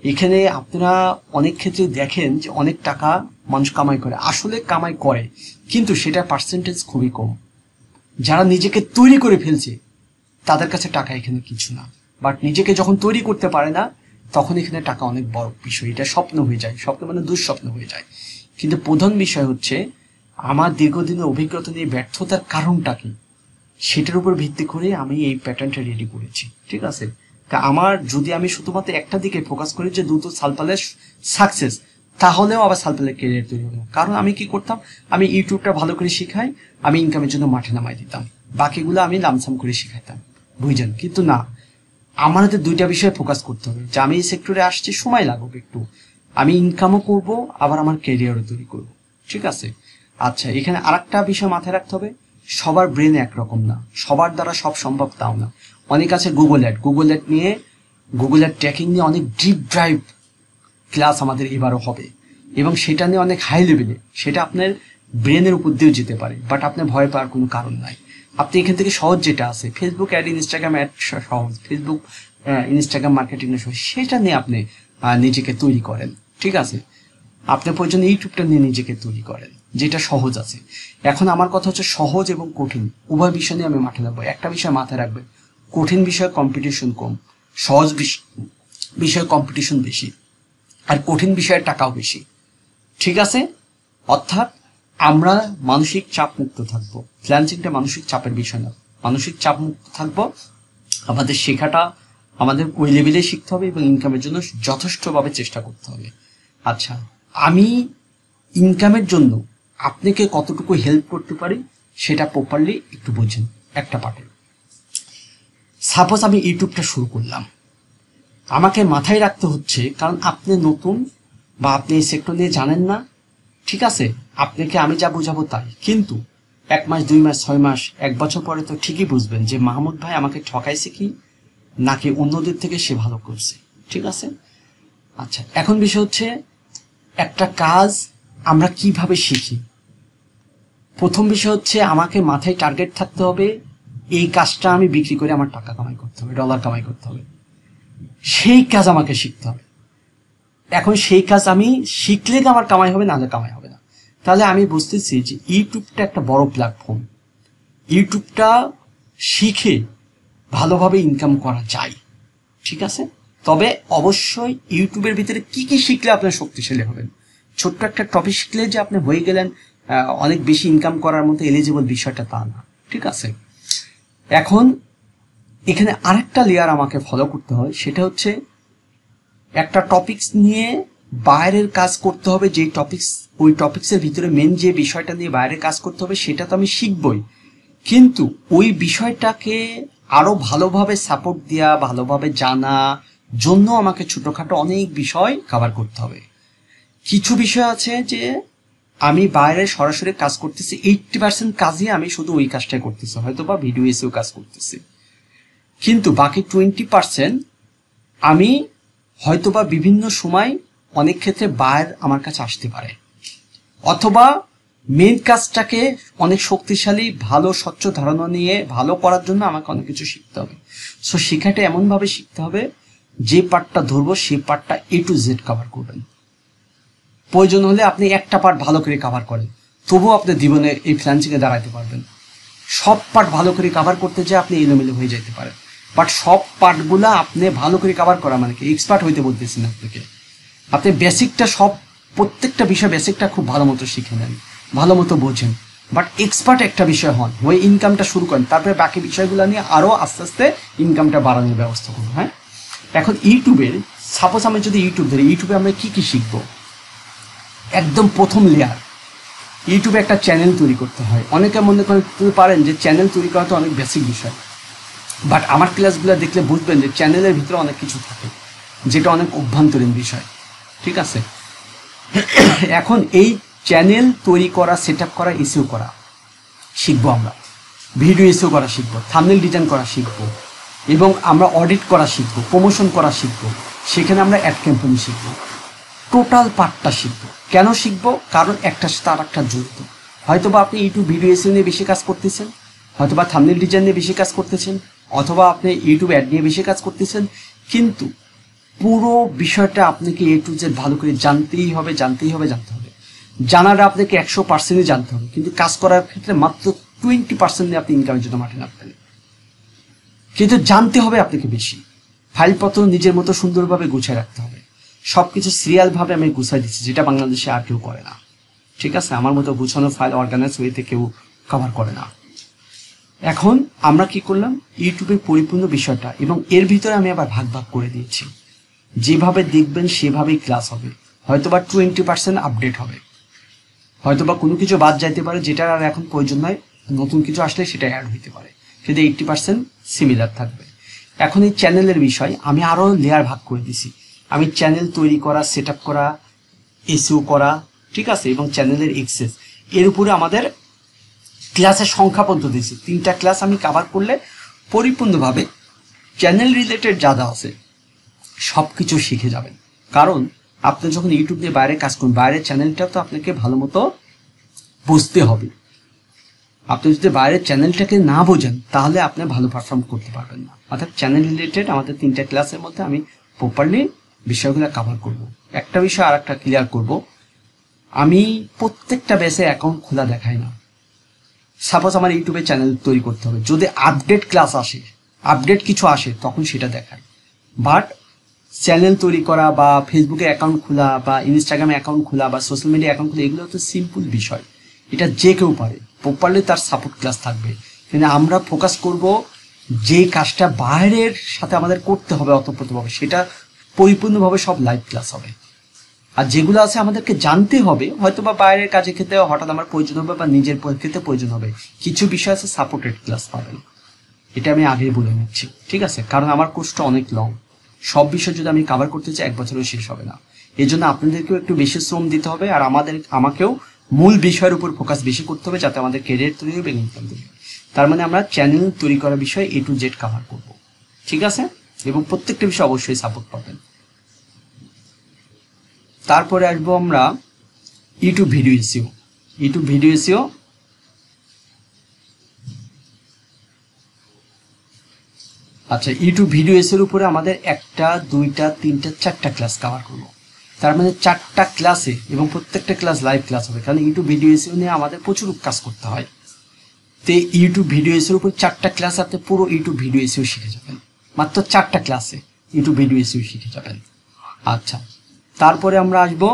এখানে আপনারা অনেক ক্ষেত্রে দেখেন যে অনেক টাকা মানুষ কামাই করে, আসলে কামাই করে কিন্তু সেটা পার্সেন্টেজ খুবই কম। যারা নিজেকে তৈরি করে ফেলছে তাদের কাছে টাকা এখানে কিছু না, বাট নিজেকে যখন তৈরি করতে পারে না তখন এখানে টাকা অনেক বড় বিষয়, এটা স্বপ্ন হয়ে যায়, স্বপ্ন মানে দুঃস্বপ্ন হয়ে যায়। কিন্তু প্রধান বিষয় হচ্ছে আমার দীর্ঘদিনের অভিজ্ঞতা নিয়ে ব্যর্থতার কারণটা কি সেটার উপর ভিত্তি করে আমি এই প্যাটার্নটা রেডি করেছি। ঠিক আছে, তা আমার যদি আমি শুধুমাত্র একটা দিকে ফোকাস করি যে দ্রুত সালপালের সাকসেস, তাহলেও আবার সালপালের ক্যারিয়ার তৈরি হবে না। কারণ আমি কি করতাম, আমি ইউটিউবটা ভালো করে শিখাই, আমি ইনকামের জন্য মাঠে নামাই দিতাম, বাকিগুলো আমি লামসাম করে শিখাইতাম, বুঝছেন। কিন্তু না, আমাদের দুইটা বিষয়ে ফোকাস করতে হবে যে আমি এই সেক্টরে আসছি, সময় লাগুক একটু, আমি ইনকামও করব আবার আমার ক্যারিয়ারও তৈরি করব। ঠিক আছে, আচ্ছা এখানে আরেকটা বিষয় মাথায় রাখতে হবে, সবার ব্রেন একরকম না, সবার দ্বারা সব সম্ভব তাও না। অনেক আছে গুগল অ্যাড নিয়ে, গুগল অ্যাড ট্র্যাকিং নিয়ে অনেক ডিপ ড্রাইভ ক্লাস আমাদের এবারও হবে এবং সেটা নিয়ে অনেক হাই লেভেলে, সেটা আপনার ব্রেনের উপর দিয়েও যেতে পারে, বাট আপনার ভয় পাওয়ার কোনো কারণ নাই। আপনি এখান থেকে সহজ যেটা আছে ফেসবুক অ্যাড, ইনস্টাগ্রাম অ্যাড সহজ, ফেসবুক ইনস্টাগ্রাম মার্কেটিং সহজ, সেটা নিয়ে আপনি নিজেকে তৈরি করেন। ঠিক আছে, আপনি প্রয়োজন ইউটিউবটা নিয়ে নিজেকে তৈরি করেন, যেটা সহজ আছে। এখন আমার কথা হচ্ছে সহজ এবং কঠিন উভয় বিষয় নিয়ে আমি মাঠে লাগবো। একটা বিষয় মাথায় রাখবেন, কঠিন বিষয়ে কম্পিটিশন কম, সহজ বিষয়ে কম্পিটিশন বেশি, আর কঠিন বিষয়ে টাকাও বেশি। ঠিক আছে, অর্থাৎ আমরা মানসিক চাপ মুক্ত থাকবো। ফ্রিল্যান্সিংটা মানসিক চাপের বিষয় না, মানসিক চাপ মুক্ত থাকবো। আমাদের শেখাটা আমাদের ওই লেভেলে শিখতে হবে এবং ইনকামের জন্য যথেষ্টভাবে চেষ্টা করতে হবে। আচ্ছা, আমি ইনকামের জন্য আপনাকে কতটুকু হেল্প করতে পারি সেটা প্রপারলি একটু বোঝেন। একটা পার্টে সাপোজ আমি ইউটিউবটা শুরু করলাম, আমাকে মাথায় রাখতে হচ্ছে, কারণ আপনি নতুন বা আপনি এই সেক্টর নিয়ে জানেন না। ঠিক আছে, আপনাকে আমি যা বোঝাবো তাই, কিন্তু 1 মাস 2 মাস 6 মাস 1 বছর পরে তো ঠিকই বুঝবেন যে মাহমুদ ভাই আমাকে ঠকাইছে কি নাকি অন্যদের থেকে সে ভালো করছে। ঠিক আছে, আচ্ছা এখন বিষয় হচ্ছে একটা কাজ আমরা কিভাবে শিখি। প্রথম বিষয় হচ্ছে আমাকে মাথায় টার্গেট থাকতে হবে, এই কাজটা আমি বিক্রি করে আমার টাকা কামাই করতে হবে, ডলার কামাই করতে হবে, সেই কাজ আমাকে শিখতে হবে। এখন সেই কাজ আমি শিখলে আমার কামাই হবে, নাহলে কামাই হবে না। তাহলে আমি বুঝতেছি যে ইউটিউবটা একটা বড় প্ল্যাটফর্ম, ইউটিউবটা শিখে ভালোভাবে ইনকাম করা যায়। ঠিক আছে, তবে অবশ্যই ইউটিউবের ভিতরে কি কি শিখলে আপনার শক্তিশালী হবেন। ছোট্ট একটা টপিক শিখলে যে আপনি হয়ে গেলেন অনেক বেশি ইনকাম করার মতো এলিজিবল, বিষয়টা তা না। ঠিক আছে, এখন এখানে আরেকটা লেয়ার আমাকে ফলো করতে হয়, সেটা হচ্ছে একটা টপিকস নিয়ে বাইরের কাজ করতে হবে। যেই টপিকস, ওই টপিক্সের ভিতরে মেন যে বিষয়টা নিয়ে বাইরের কাজ করতে হবে সেটা তো আমি শিখবই, কিন্তু ওই বিষয়টাকে আরো ভালোভাবে সাপোর্ট দেওয়া, ভালোভাবে জানা জন্য আমাকে ছোটখাটো অনেক বিষয় কভার করতে হবে। কিছু বিষয় আছে যে আমি বাইরে সরাসরি কাজ করতেছি, 80% কাজই আমি শুধু ওই কাজটাই করতেছি, হয়তো বা ভিডিও এসেও কাজ করতেছি, কিন্তু বাকি 20% আমি হয়তোবা বিভিন্ন সময় অনেক ক্ষেত্রে বাইরে আমার কাছে আসতে পারে, অথবা মেন কাজটাকে অনেক শক্তিশালী ভালো স্বচ্ছ ধারণা নিয়ে ভালো করার জন্য আমাকে অনেক কিছু শিখতে হবে। সো শেখাটা এমনভাবে শিখতে হবে যে পার্টটা ধরবো সেই পার্টটা A to Z কভার করবেন। প্রয়োজন হলে আপনি একটা পার্ট ভালো করে কভার করেন, তবুও আপনি জীবনে এই ফ্রিল্যান্সিংয়ে দাঁড়াতে পারবেন। সব পার্ট ভালো করে কভার করতে যেয়ে আপনি এলোমেলো হয়ে যেতে পারেন, বাট সব পার্টগুলো আপনি ভালো করে কভার করা মানে কি এক্সপার্ট হইতে বলতেছি না আপনাকে। আপনি বেসিকটা সব প্রত্যেকটা বিষয় বেসিকটা খুব ভালো মতো শিখে নেন, ভালো মতো বোঝেন, বাট এক্সপার্ট একটা বিষয় হন, ওই ইনকামটা শুরু করেন, তারপরে বাকি বিষয়গুলো নিয়ে আরও আস্তে আস্তে ইনকামটা বাড়ানোর ব্যবস্থা করুন। হ্যাঁ, এখন ইউটিউবের সাপোজ আমি যদি ইউটিউব ধরি, ইউটিউবে আমরা কী কী শিখবো? একদম প্রথম লেয়ার, ইউটিউবে একটা চ্যানেল তৈরি করতে হয়। অনেকে মনে করতে পারেন যে চ্যানেল তৈরি করা তো অনেক বেসিক বিষয়, বাট আমার ক্লাসগুলো দেখলে বুঝবেন যে চ্যানেলের ভিতরে অনেক কিছু থাকে যেটা অনেক অভ্যন্তরীণ বিষয়। ঠিক আছে, এখন এই চ্যানেল তৈরি করা, সেট আপ করা, এসইও করা শিখবো আমরা, ভিডিও এসইও করা শিখবো, থাম্বনেল ডিজাইন করা শিখবো, এবং আমরা অডিট করা শিখবো, প্রমোশন করা শিখবো, সেখানে আমরা অ্যাড ক্যাম্পেইন শিখবো। টোটাল পার্টটা শিখবো। কেন শিখবো? কারণ একটার সাথে আর একটা জড়িত। হয়তোবা আপনি ইউটিউব ভিডিও এসইও নিয়ে বেশি কাজ করতেছেন, হয়তোবা থাম্বনেল ডিজাইন নিয়ে বেশি কাজ করতেছেন, অথবা আপনি ইউটিউব অ্যাড নিয়ে বেশি কাজ করতেছেন, কিন্তু পুরো বিষয়টা আপনাকে এ টু জেড ভালো করে জানতেই হবে। জানাটা আপনাকে 100% জানতে হবে, কিন্তু কাজ করার ক্ষেত্রে মাত্র 20% নিয়ে আপনি ইনকামের জন্য মাঠে নামবেন। কিন্তু জানতে হবে আপনাকে বেশি। ফাইলপত্র নিজের মতো সুন্দরভাবে গুছিয়ে রাখতে হবে। সব কিছু সিরিয়ালভাবে আমি গুছিয়ে দিচ্ছি, যেটা বাংলাদেশে আর কেউ করে না। ঠিক আছে, আমার মতো গুছানো ফাইল অর্গানাইজ ওয়েতে কেউ কভার করে না। এখন আমরা কি করলাম, ইউটিউবের পরিপূর্ণ বিষয়টা, এবং এর ভিতরে আমি আবার ভাগ ভাগ করে দিয়েছি। যেভাবে দেখবেন সেভাবেই ক্লাস হবে। হয়তোবা 20% আপডেট হবে, হয়তোবা কোনো কিছু বাদ যাইতে পারে যেটার আর এখন প্রয়োজন নয়, নতুন কিছু আসলে সেটা অ্যাড হইতে পারে, কিন্তু 80% সিমিলার থাকবে। এখন এই চ্যানেলের বিষয় আমি আরও লেয়ার ভাগ করে দিছি। আমি চ্যানেল তৈরি করা, সেট আপ করা, এসইও করা, ঠিক আছে, এবং চ্যানেলের এক্সেস, এর উপরে আমাদের ক্লাসের সংখ্যা পর্যন্ত দিয়েছি। 3টা ক্লাস আমি কভার করলে পরিপূর্ণভাবে চ্যানেল রিলেটেড যা যা আছে সব কিছু শিখে যাবেন। কারণ আপনি যখন ইউটিউব নিয়ে বাইরে কাজ করুন, বাইরের চ্যানেলটাও তো আপনাকে ভালো মতো বুঝতে হবে। আপনি যদি বাইরের চ্যানেলটাকে না বোঝেন তাহলে আপনি ভালো পারফর্ম করতে পারবেন না। অর্থাৎ চ্যানেল রিলেটেড আমাদের 3টা ক্লাসের মধ্যে আমি প্রপারলি বিষয়গুলো কভার করব। একটা বিষয় আর একটা ক্লিয়ার করব, আমি প্রত্যেকটা বেসে অ্যাকাউন্ট খোলা দেখাই না। সাপোজ আমার ইউটিউবে চ্যানেল তৈরি করতে হবে, যদি আপডেট ক্লাস আসে, আপডেট কিছু আসে, তখন সেটা দেখায়। বাট চ্যানেল তৈরি করা বা ফেসবুকে অ্যাকাউন্ট খোলা বা ইনস্টাগ্রামে অ্যাকাউন্ট খোলা বা সোশ্যাল মিডিয়া অ্যাকাউন্ট খোলা, এগুলো তো সিম্পল বিষয়, এটা যে কেউ পারে। প্রপারলি তার সাপোর্ট ক্লাস থাকবে, কিন্তু আমরা ফোকাস করব যে কাজটা বাইরের সাথে আমাদের করতে হবে অতপ্রতভাবে, সেটা পরিপূর্ণভাবে সব লাইভ ক্লাস হবে। আর যেগুলো আছে আমাদেরকে জানতে হবে, হয়তো বা বাইরের কাজের ক্ষেত্রে হঠাৎ আমার প্রয়োজন হবে বা নিজের ক্ষেত্রে প্রয়োজন হবে, কিছু বিষয় আছে সাপোর্টেড ক্লাস পাবেন। এটা আমি আগেই বলে নিচ্ছি, ঠিক আছে, কারণ আমার কোর্সটা অনেক লং। সব বিষয় যদি আমি কভার করতে চাই 1 বছরেও শেষ হবে না। এই জন্য আপনাদেরকেও একটু বেশি শ্রম দিতে হবে, আর আমাকেও মূল বিষয়ের উপর ফোকাস বেশি করতে হবে, যাতে আমাদের ক্যারিয়ার তৈরি হবে, ইনকাম তৈরি হবে। তার মানে আমরা চ্যানেল তৈরি করার বিষয়ে A to Z কভার করব, ঠিক আছে, এবং প্রত্যেকটা বিষয় অবশ্যই সাপোর্ট পাবেন। তারপরে আসবো আমরা YouTube video SEO. YouTube video SEO আচ্ছা, ইউটিউব ভিডিও এসের উপরে আমাদের 1টা 2টা 3টা 4টা ক্লাস কভার করবো। তার মানে 4টা ক্লাসে, এবং প্রত্যেকটা ক্লাস লাইভ ক্লাস হবে, কারণ ইউটিউব ভিডিও এসিও নিয়ে আমাদের প্রচুর কাজ করতে হয়। তো ইউটিউব ভিডিও এসিওর উপর 4টা ক্লাস আপনি পুরো ইউটিউব ভিডিও এসিও শিখে যাবেন, মাত্র 4টা ক্লাসে ইউটিউব ভিডিও এসিও শিখে যাবেন। আচ্ছা, তারপরে আমরা আসবো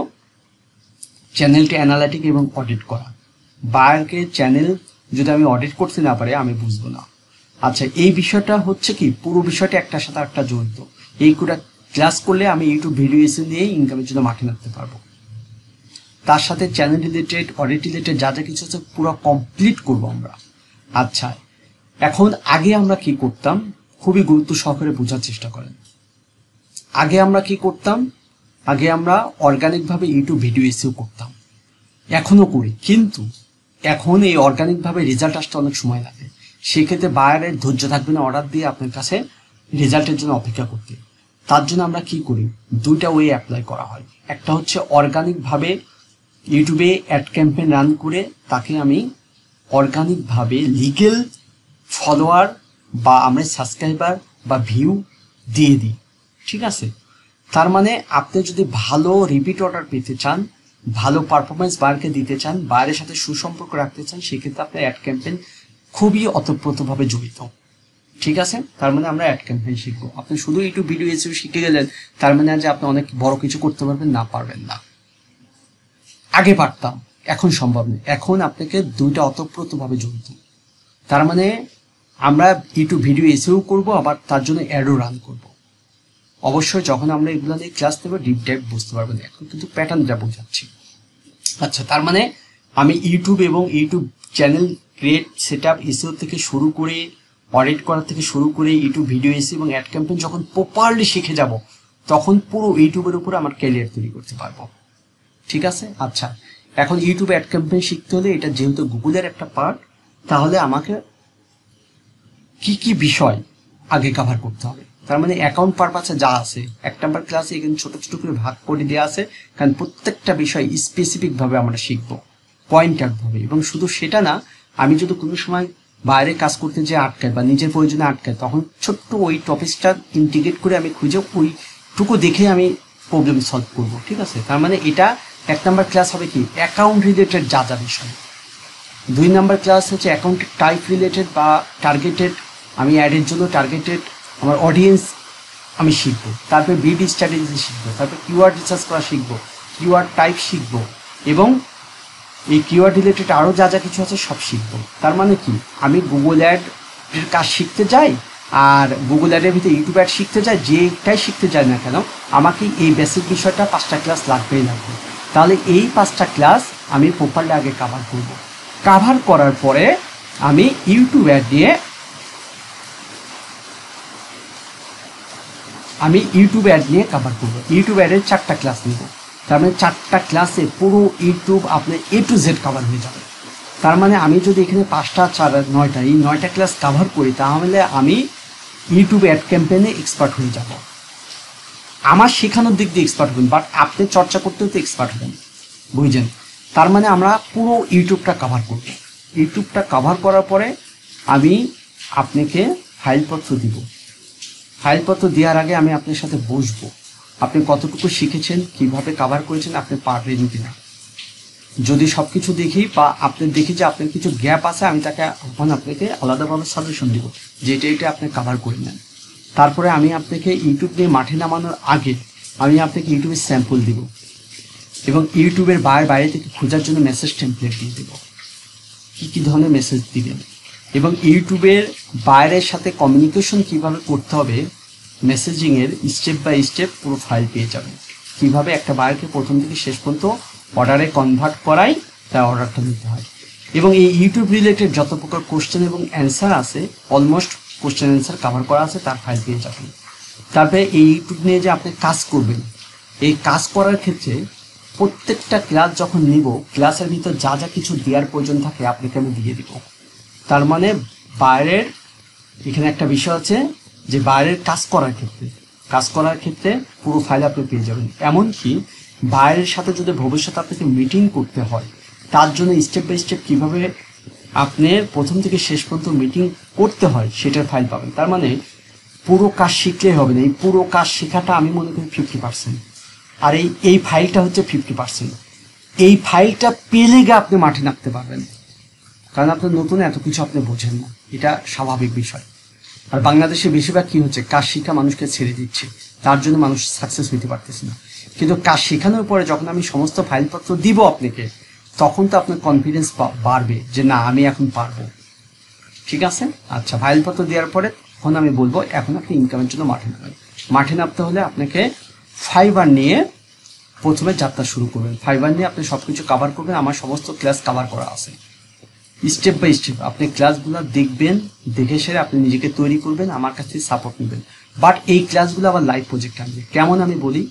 চ্যানেলটি অ্যানালাইটিক এবং অডিট করা। বায়ারকে চ্যানেল যদি আমি অডিট করতে না পারি আমি বুঝবো না। আচ্ছা, এই বিষয়টা হচ্ছে কি, পুরো বিষয়টা একটার সাথে একটা জড়িত। এই কোটা ক্লাস করলে আমি ইউটিউব ভিডিও এসে নিয়ে ইনকামের জন্য মাঠে নামতে পারবো। তার সাথে চ্যানেল রিলেটেড, অডিট রিলেটেড যা যা কিছু আছে পুরো কমপ্লিট করবো আমরা। আচ্ছা, এখন আগে আমরা কি করতাম, খুবই গুরুত্ব সহকারে বোঝার চেষ্টা করেন। আগে আমরা কি করতাম, আগে আমরা অর্গানিকভাবে ইউটিউব ভিডিও এসেও করতাম, এখনও করি, কিন্তু এখন এই অর্গানিকভাবে রেজাল্ট আসতে অনেক সময় লাগে। সেক্ষেত্রে বায়ারের ধৈর্য থাকবে না অর্ডার দিয়ে আপনার কাছে রেজাল্টের জন্য অপেক্ষা করতে। তার জন্য আমরা কি করি, 2টা ওয়ে অ্যাপ্লাই করা হয়। একটা হচ্ছে অর্গানিকভাবে ইউটিউবে অ্যাড ক্যাম্পেইন রান করে তাকে আমি অর্গানিকভাবে লিগেল ফলোয়ার বা আমরা সাবস্ক্রাইবার বা ভিউ দিয়ে দিই, ঠিক আছে। তার মানে আপনি যদি ভালো রিপিট অর্ডার পেতে চান ভালো পারফরমেন্স বায়ারকে দিতে চান, বায়ারের সাথে সুসম্পর্ক রাখতে চান, সেক্ষেত্রে আপনার অ্যাড ক্যাম্পেইন খুবই ওতপ্রোতভাবে জড়িত। ঠিক আছে, তার মানে আমরা অ্যাড ক্যাম্পেইন শিখবো। আপনি শুধু ইউটিউব ভিডিও এসেও শিখে গেলেন তার মানে যে আপনি অনেক বড় কিছু করতে পারবেন না, পারবেন না। আগে পারতাম, এখন সম্ভব নেই। এখন আপনাকে দুইটা ওতপ্রোতভাবে জড়িত। তার মানে আমরা ইউটিউব ভিডিও এসেও করব, আবার তার জন্য অ্যাডও রান করব। অবশ্যই যখন আমরা এগুলো নিয়ে ক্লাস নেব ডিপ ডাইভ বুঝতে পারবেন। এখন কিন্তু প্যাটার্নটা বোঝাচ্ছি। আচ্ছা, তার মানে আমি ইউটিউব এবং YouTube channel create, set up, SEO থেকে শুরু করে, অডিট করা থেকে শুরু করে ইউটিউব ভিডিও এসে এবং অ্যাড ক্যাম্পেইন যখন প্রপারলি শিখে যাব, তখন পুরো ইউটিউবের উপরে আমার ক্যারিয়ার তৈরি করতে পারবো। ঠিক আছে। আচ্ছা, এখন ইউটিউব অ্যাড ক্যাম্পেইন শিখতে হলে, এটা যেহেতু গুগলের একটা পার্ট, তাহলে আমাকে কি কি বিষয় আগে কভার করতে হবে। তার মানে অ্যাকাউন্ট পারপাসে যা আছে, 1 নাম্বার ক্লাসে এখানে ছোট ছোট করে ভাগ করে দেওয়া আছে, কারণ প্রত্যেকটা বিষয় স্পেসিফিকভাবে আমরা শিখবো পয়েন্টারভাবে। এবং শুধু সেটা না, আমি যদি কোনো সময় বাইরে কাজ করতে যে আটকায় বা নিজের প্রয়োজনে আটকায়, তখন ছোট্ট ওই টপিকসটা ইন্টিগ্রেট করে আমি খুঁজে ওইটুকু দেখে আমি প্রবলেম সলভ করব। ঠিক আছে, তার মানে এটা 1 নাম্বার ক্লাস হবে কি অ্যাকাউন্ট রিলেটেড যা যা বিষয়। 2 নাম্বার ক্লাস হচ্ছে অ্যাকাউন্টের টাইপ রিলেটেড বা টার্গেটেড, আমি অ্যাডের জন্য টার্গেটেড আমার অডিয়েন্স আমি শিখবো। তারপরে বিডি স্ট্র্যাটেজি শিখবো, তারপরে কিওয়ার্ড রিসার্চ করা শিখবো, কিওয়ার্ড টাইপ শিখবো, এবং এই কিওয়ার্ড রিলেটেড আরও যা যা কিছু আছে সব শিখবো। তার মানে কি আমি গুগল অ্যাডের কাজ শিখতে যাই, আর গুগল অ্যাডের ভিতরে ইউটিউব অ্যাড শিখতে যাই, যেটাই শিখতে যাই না কেন, আমাকে এই বেসিক বিষয়টা 5টা ক্লাস লাগবেই লাগবে। তাহলে এই 5টা ক্লাস আমি প্রপারলি আগে কভার করব। কভার করার পরে আমি ইউটিউব অ্যাড নিয়ে কভার করবো। ইউটিউব অ্যাডের 4টা ক্লাস নেব। তার মানে 4টা ক্লাসে পুরো ইউটিউব আপনার A to Z কভার হয়ে যাবে। তার মানে আমি যদি এখানে 5টা 4 9টা এই 9টা ক্লাস কভার করি, তাহলে আমি ইউটিউব অ্যাড ক্যাম্পেইনে এক্সপার্ট হয়ে যাব। আমার শেখানোর দিক দিয়ে এক্সপার্ট হবেন, বাট আপনি চর্চা করতেও তো এক্সপার্ট হবেন, বুঝছেন? তার মানে আমরা পুরো ইউটিউবটা কভার করব। ইউটিউবটা কভার করার পরে আমি আপনাকে ফাইলপত্র দিব। ফাইলপত্র দেওয়ার আগে আমি আপনার সাথে বসবো, আপনি কতটুকু শিখেছেন, কিভাবে কভার করেছেন, আপনি পারবেন কিনা। যদি সব কিছু দেখি বা আপনি দেখি যে আপনার কিছু গ্যাপ আছে, আমি তাকে এখন আপনাকে আলাদাভাবে সাজেশন দিব যে এটা আপনি কভার করে নেন। তারপরে আমি আপনাকে ইউটিউব নিয়ে মাঠে নামানোর আগে আমি আপনাকে ইউটিউবের স্যাম্পল দিব, এবং ইউটিউবের বাইরে থেকে খোঁজার জন্য মেসেজ টেমপ্লেট দিয়ে দেবো, কী ধরনের মেসেজ দিবেন, এবং ইউটিউবের বাইরের সাথে কমিউনিকেশন কিভাবে করতে হবে, মেসেজিংয়ের স্টেপ বাই স্টেপ পুরো ফাইল পেয়ে যাবেন। কিভাবে একটা বায়ারকে প্রথম থেকে শেষ পর্যন্ত অর্ডারে কনভার্ট করাই, তার অর্ডারটা নিতে হয়। এবং এই ইউটিউব রিলেটেড যত প্রকার কোশ্চেন এবং অ্যান্সার আছে, অলমোস্ট কোশ্চেন অ্যান্সার কভার করা আছে, তার ফাইল পেয়ে যাবেন। তারপরে এই ইউটিউব নিয়ে যে আপনি কাজ করবেন, এই কাজ করার ক্ষেত্রে প্রত্যেকটা ক্লাস যখন নিব, ক্লাসের ভিতর যা যা কিছু দেওয়ার প্রয়োজন থাকে আপনাকে আমি দিয়ে দিব। তার মানে বাইরের এখানে একটা বিষয় আছে যে বাইরের কাজ করার ক্ষেত্রে পুরো ফাইল আপনি পেয়ে যাবেন। এমনকি বাইরের সাথে যদি ভবিষ্যতে আপনাকে মিটিং করতে হয়, তার জন্য স্টেপ বাই স্টেপ কীভাবে আপনি প্রথম থেকে শেষ পর্যন্ত মিটিং করতে হয় সেটার ফাইল পাবেন। তার মানে পুরো কাজ শিখলেই হবে না, এই পুরো কাজ শেখাটা আমি মনে করি 50%, আর এই ফাইলটা হচ্ছে 50%। এই ফাইলটা পেলে গিয়ে আপনি মাঠে নামতে পারবেন, কারণ আপনার নতুন এত কিছু আপনি বোঝেন না, এটা স্বাভাবিক বিষয়। আর বাংলাদেশে বেশিরভাগ কী হচ্ছে, কাজ শিক্ষা মানুষকে ছেড়ে দিচ্ছে, তার জন্য মানুষ সাকসেস হইতে পারতেছে না। কিন্তু কাজ শেখানোর পরে যখন আমি সমস্ত ফাইলপত্র দিব আপনাকে, তখন তো আপনার কনফিডেন্স বাড়বে যে না আমি এখন পারবো। ঠিক আছে। আচ্ছা, ফাইলপত্র দেওয়ার পরে তখন আমি বলবো এখন আপনি ইনকামের জন্য মাঠে নামতে হলে আপনাকে ফাইবার নিয়ে প্রথমে যাত্রা শুরু করবেন। ফাইবার নিয়ে আপনি সব কিছু কভার করবেন, আমার সমস্ত ক্লাস কভার করা আছে। স্টেপ বাই স্টেপ আপনি ক্লাসগুলো দেখবেন, দেখে সেরে আপনি নিজেকে তৈরি করবেন, আমার কাছ থেকে সাপোর্ট নেবেন। বাট এই ক্লাসগুলো আবার লাইভ প্রজেক্ট আনবে। কেমন আমি বলি,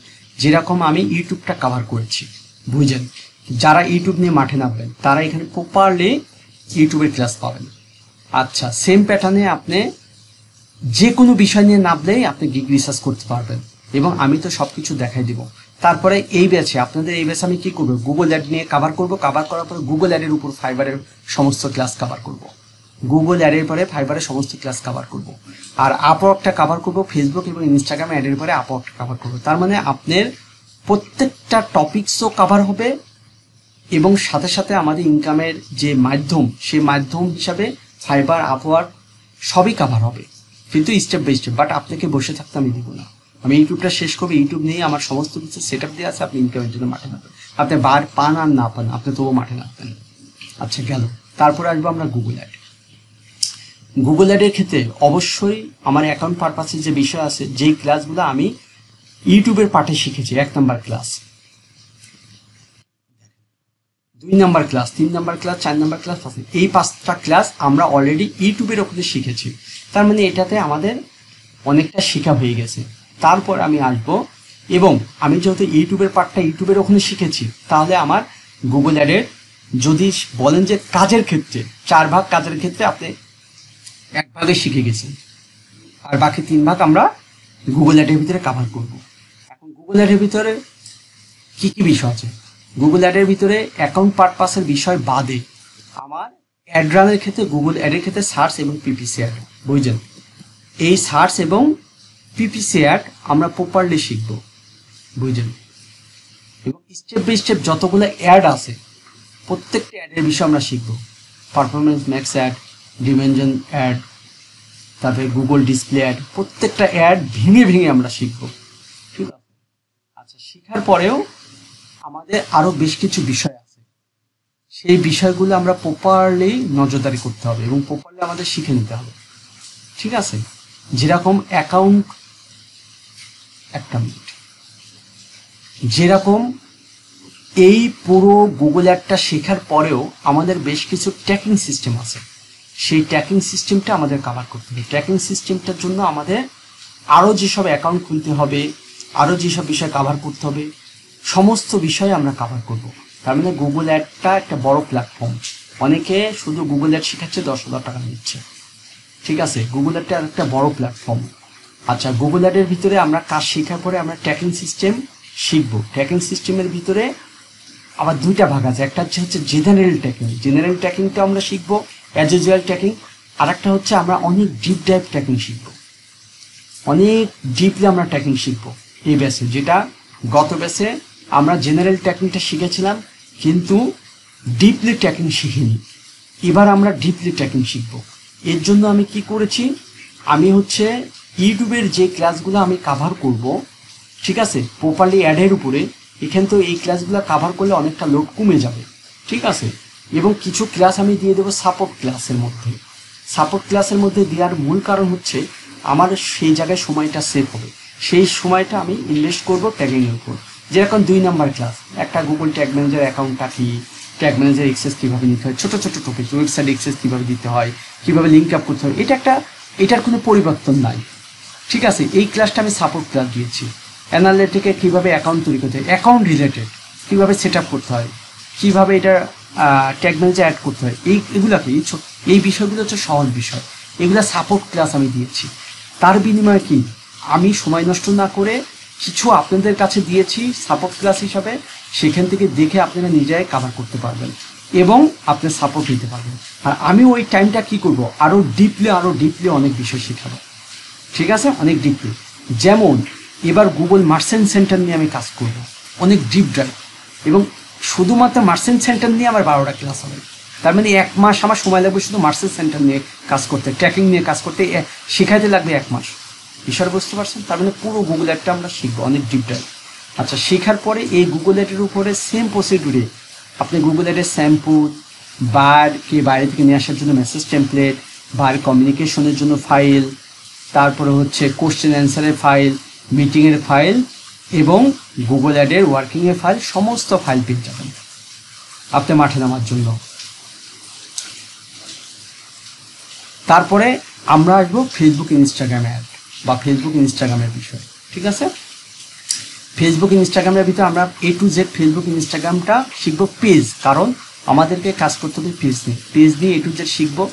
যেরকম আমি ইউটিউবটা কভার করেছি, বুঝেন, যারা ইউটিউব নিয়ে মাঠে নামবেন তারা এখানে প্রপারলি ইউটিউবের ক্লাস পাবেন। আচ্ছা, সেম প্যাটার্নে আপনি যে কোনো বিষয় নিয়ে নামলেই আপনি গিগ রিসার্চ করতে পারবেন, এবং আমি তো সব কিছু দেখাই দিব। তারপরে এই ব্যাচে আপনাদের এই ব্যাচে আমি কী করবো, গুগল অ্যাড নিয়ে কভার করব। কভার করার পরে গুগল অ্যাডের উপর ফাইবারের সমস্ত ক্লাস কভার করব। গুগল অ্যাডের পরে ফাইবারের সমস্ত ক্লাস কভার করব। আর আপওয়ার্কটা কভার করব, ফেসবুক এবং ইনস্টাগ্রাম অ্যাডের পরে আপওয়ার্কটা কভার করব। তার মানে আপনার প্রত্যেকটা টপিকসও কভার হবে, এবং সাথে সাথে আমাদের ইনকামের যে মাধ্যম, সেই মাধ্যম হিসাবে ফাইবার, আপওয়ার্ক সবই কাভার হবে, কিন্তু স্টেপ বাই স্টেপ। বাট আপনাকে বসে থাকতে আমি দিব না। আমি ইউটিউবটা শেষ করবো, ইউটিউব নিয়ে আমার সমস্ত কিছু সেট আপ দিয়ে আছে, আপনি ইনকামের জন্য মাঠে নামবেন। আপনি বার পান আর না পান, আপনি তবুও মাঠে নামবেন। আচ্ছা গেল। তারপরে আসবো আমরা গুগল অ্যাড। গুগল অ্যাডের ক্ষেত্রে অবশ্যই আমার অ্যাকাউন্ট পারপাসের যে বিষয় আছে, যেই ক্লাসগুলো আমি ইউটিউবের পার্টে শিখেছি, 1 number class, 2 number class, 3 number class, 4 number class, এই 5টা ক্লাস আমরা অলরেডি ইউটিউবের ওখানে শিখেছি। তার মানে এটাতে আমাদের অনেকটা শেখা হয়ে গেছে। তারপর আমি আসবো, এবং আমি যেহেতু ইউটিউবের পার্টটা ইউটিউবের ওখানে শিখেছি, তাহলে আমার গুগল অ্যাডের যদি বলেন যে কাজের ক্ষেত্রে 4 ভাগ কাজের ক্ষেত্রে আপনি 1 ভাগে শিখে গেছেন, আর বাকি 3 ভাগ আমরা গুগল অ্যাডের ভিতরে কাভার করব। এখন গুগল অ্যাডের ভিতরে কি কি বিষয় আছে? গুগল অ্যাডের ভিতরে অ্যাকাউন্ট পারপাসের বিষয় বাদে আমার অ্যাড রানের ক্ষেত্রে, গুগল অ্যাডের ক্ষেত্রে সার্চ এবং পিপিসি অ্যাড, বুঝছেন? এই সার্চ এবং পিপিসি অ্যাড আমরা প্রপারলি শিখব, বুঝছেন? এবং স্টেপ বাই স্টেপ যতগুলো অ্যাড আছে, প্রত্যেকটা অ্যাডের বিষয় আমরা শিখব। Performance max ad, dimension ad, তারপরে গুগল ডিসপ্লে অ্যাড, প্রত্যেকটা অ্যাড ভেঙে ভেঙে আমরা শিখব, ঠিক আছে? আচ্ছা, শেখার পরেও আমাদের আরো বেশ কিছু বিষয় আছে, সেই বিষয়গুলো আমরা প্রপারলি নজরদারি করতে হবে এবং প্রপারলি আমাদের শিখে নিতে হবে, ঠিক আছে? যেরকম অ্যাকাউন্ট, একটা মিনিট, যেরকম এই পুরো গুগল অ্যাডটা শেখার পরেও আমাদের বেশ কিছু ট্র্যাকিং সিস্টেম আছে, সেই ট্র্যাকিং সিস্টেমটা আমাদের কভার করতে হবে। ট্র্যাকিং সিস্টেমটার জন্য আমাদের আরও যেসব অ্যাকাউন্ট খুলতে হবে, আরও যেসব বিষয় কভার করতে হবে, সমস্ত বিষয় আমরা কভার করব। তার মানে গুগল অ্যাডটা একটা বড় প্ল্যাটফর্ম। অনেকে শুধু গুগল অ্যাড শেখাচ্ছে, 10,000 টাকা নিচ্ছে, ঠিক আছে? গুগল অ্যাডটা একটা বড় প্ল্যাটফর্ম। আচ্ছা, গুগল অ্যাডের ভিতরে আমরা কাজ শেখার পরে আমরা ট্র্যাকিং সিস্টেম শিখবো। ট্র্যাকিং সিস্টেমের ভিতরে আবার 2টা ভাগ আছে, একটা হচ্ছে জেনারেল ট্র্যাকিং, জেনারেল ট্র্যাকিংটা আমরা শিখবো, অ্যাজ ইউজুয়াল ট্র্যাকিং। আর একটা হচ্ছে আমরা অনেক ডিপ ডাইভ ট্র্যাকিং শিখবো, অনেক ডিপলি আমরা ট্র্যাকিং শিখবো এই ব্যাচে। যেটা গত ব্যাচে আমরা জেনারেল ট্র্যাকিংটা শিখেছিলাম, কিন্তু ডিপলি ট্র্যাকিং শিখিনি। এবার আমরা ডিপলি ট্র্যাকিং শিখবো। এর জন্য আমি কি করেছি, আমি হচ্ছে ইউটিউবের যে ক্লাসগুলো আমি কাভার করব, ঠিক আছে, প্রপারলি অ্যাডের উপরে, এখান তো এই ক্লাসগুলো কাভার করলে অনেকটা লোড কমে যাবে, ঠিক আছে? এবং কিছু ক্লাস আমি দিয়ে দেবো সাপোর্ট ক্লাসের মধ্যে। সাপোর্ট ক্লাসের মধ্যে দেওয়ার মূল কারণ হচ্ছে আমার সেই জায়গায় সময়টা সেভ হবে, সেই সময়টা আমি ইনভেস্ট করবো ট্যাগিংয়ের উপর। যেরকম 2 নাম্বার ক্লাস, একটা গুগল ট্যাগ ম্যানেজার অ্যাকাউন্টটা কি, ট্যাগ ম্যানেজার এক্সেস কীভাবে নিতে হয়, ছোটো ছোটো টপিক, ওয়েবসাইট এক্সেস কীভাবে দিতে হয়, কীভাবে লিঙ্ক আপ করতে হয়, এটার কোনো পরিবর্তন নাই, ঠিক আছে? এই ক্লাসটা আমি সাপোর্ট ক্লাস দিয়েছি। অ্যানালিটিকে কীভাবে অ্যাকাউন্ট তৈরি করতে হয়, অ্যাকাউন্ট রিলেটেড কীভাবে সেট আপ করতে হয়, কীভাবে এটা ট্যাগ ম্যানেজার অ্যাড করতে হয়, এগুলাকে এই বিষয়গুলো হচ্ছে সহজ বিষয়, এগুলা সাপোর্ট ক্লাস আমি দিয়েছি। তার বিনিময়ে কি, আমি সময় নষ্ট না করে কিছু আপনাদের কাছে দিয়েছি সাপোর্ট ক্লাস হিসাবে, সেখান থেকে দেখে আপনারা নিজেরাই কাভার করতে পারবেন এবং আপনি সাপোর্ট দিতে পারবেন। আর আমি ওই টাইমটা কি করব, আরও ডিপলি অনেক বিষয় শেখাবো, ঠিক আছে? অনেক ডিপলি। যেমন এবার গুগল মার্চেন্ট সেন্টার নিয়ে আমি কাজ করব, অনেক ডিপ ড্রাইভ, এবং শুধুমাত্র মার্চেন্ট সেন্টার নিয়ে আমার 12টা ক্লাস হবে। তার মানে 1 মাস আমার সময় লাগবে শুধু মার্চেন্ট সেন্টার নিয়ে কাজ করতে, ট্র্যাকিং নিয়ে কাজ করতে, শেখাইতে লাগবে 1 মাস। বিষয় বুঝতে পারছেন? তার মানে পুরো গুগল অ্যাডটা আমরা শিখবো, অনেক ডিপ ড্রাইভ। আচ্ছা, শেখার পরে এই গুগল অ্যাডের উপরে সেম প্রসিডিউরে আপনি গুগল অ্যাডের স্যাম্পল, বারকে বাইরে থেকে নিয়ে আসার জন্য মেসেজ টেমপ্লেট, বার কমিউনিকেশনের জন্য ফাইল, তারপরে হচ্ছে কোশ্চেন অ্যান্সারের ফাইল, মিটিংয়ের ফাইল এবং গুগল অ্যাডের ওয়ার্কিংয়ের ফাইল, সমস্ত ফাইল পেয়ে যাবেন আপনি মাঠে নামার জন্য। তারপরে আমরা আসবো ফেসবুক ইনস্টাগ্রাম অ্যাড বা ফেসবুক ইনস্টাগ্রামের বিষয়, ঠিক আছে? ফেসবুক ইনস্টাগ্রামের ভিতরে আমরা A to Z ফেসবুক ইনস্টাগ্রামটা শিখবো পেজ, কারণ আমাদেরকে কাজ করতে হবে পেজ নিয়ে A to Z শিখবো,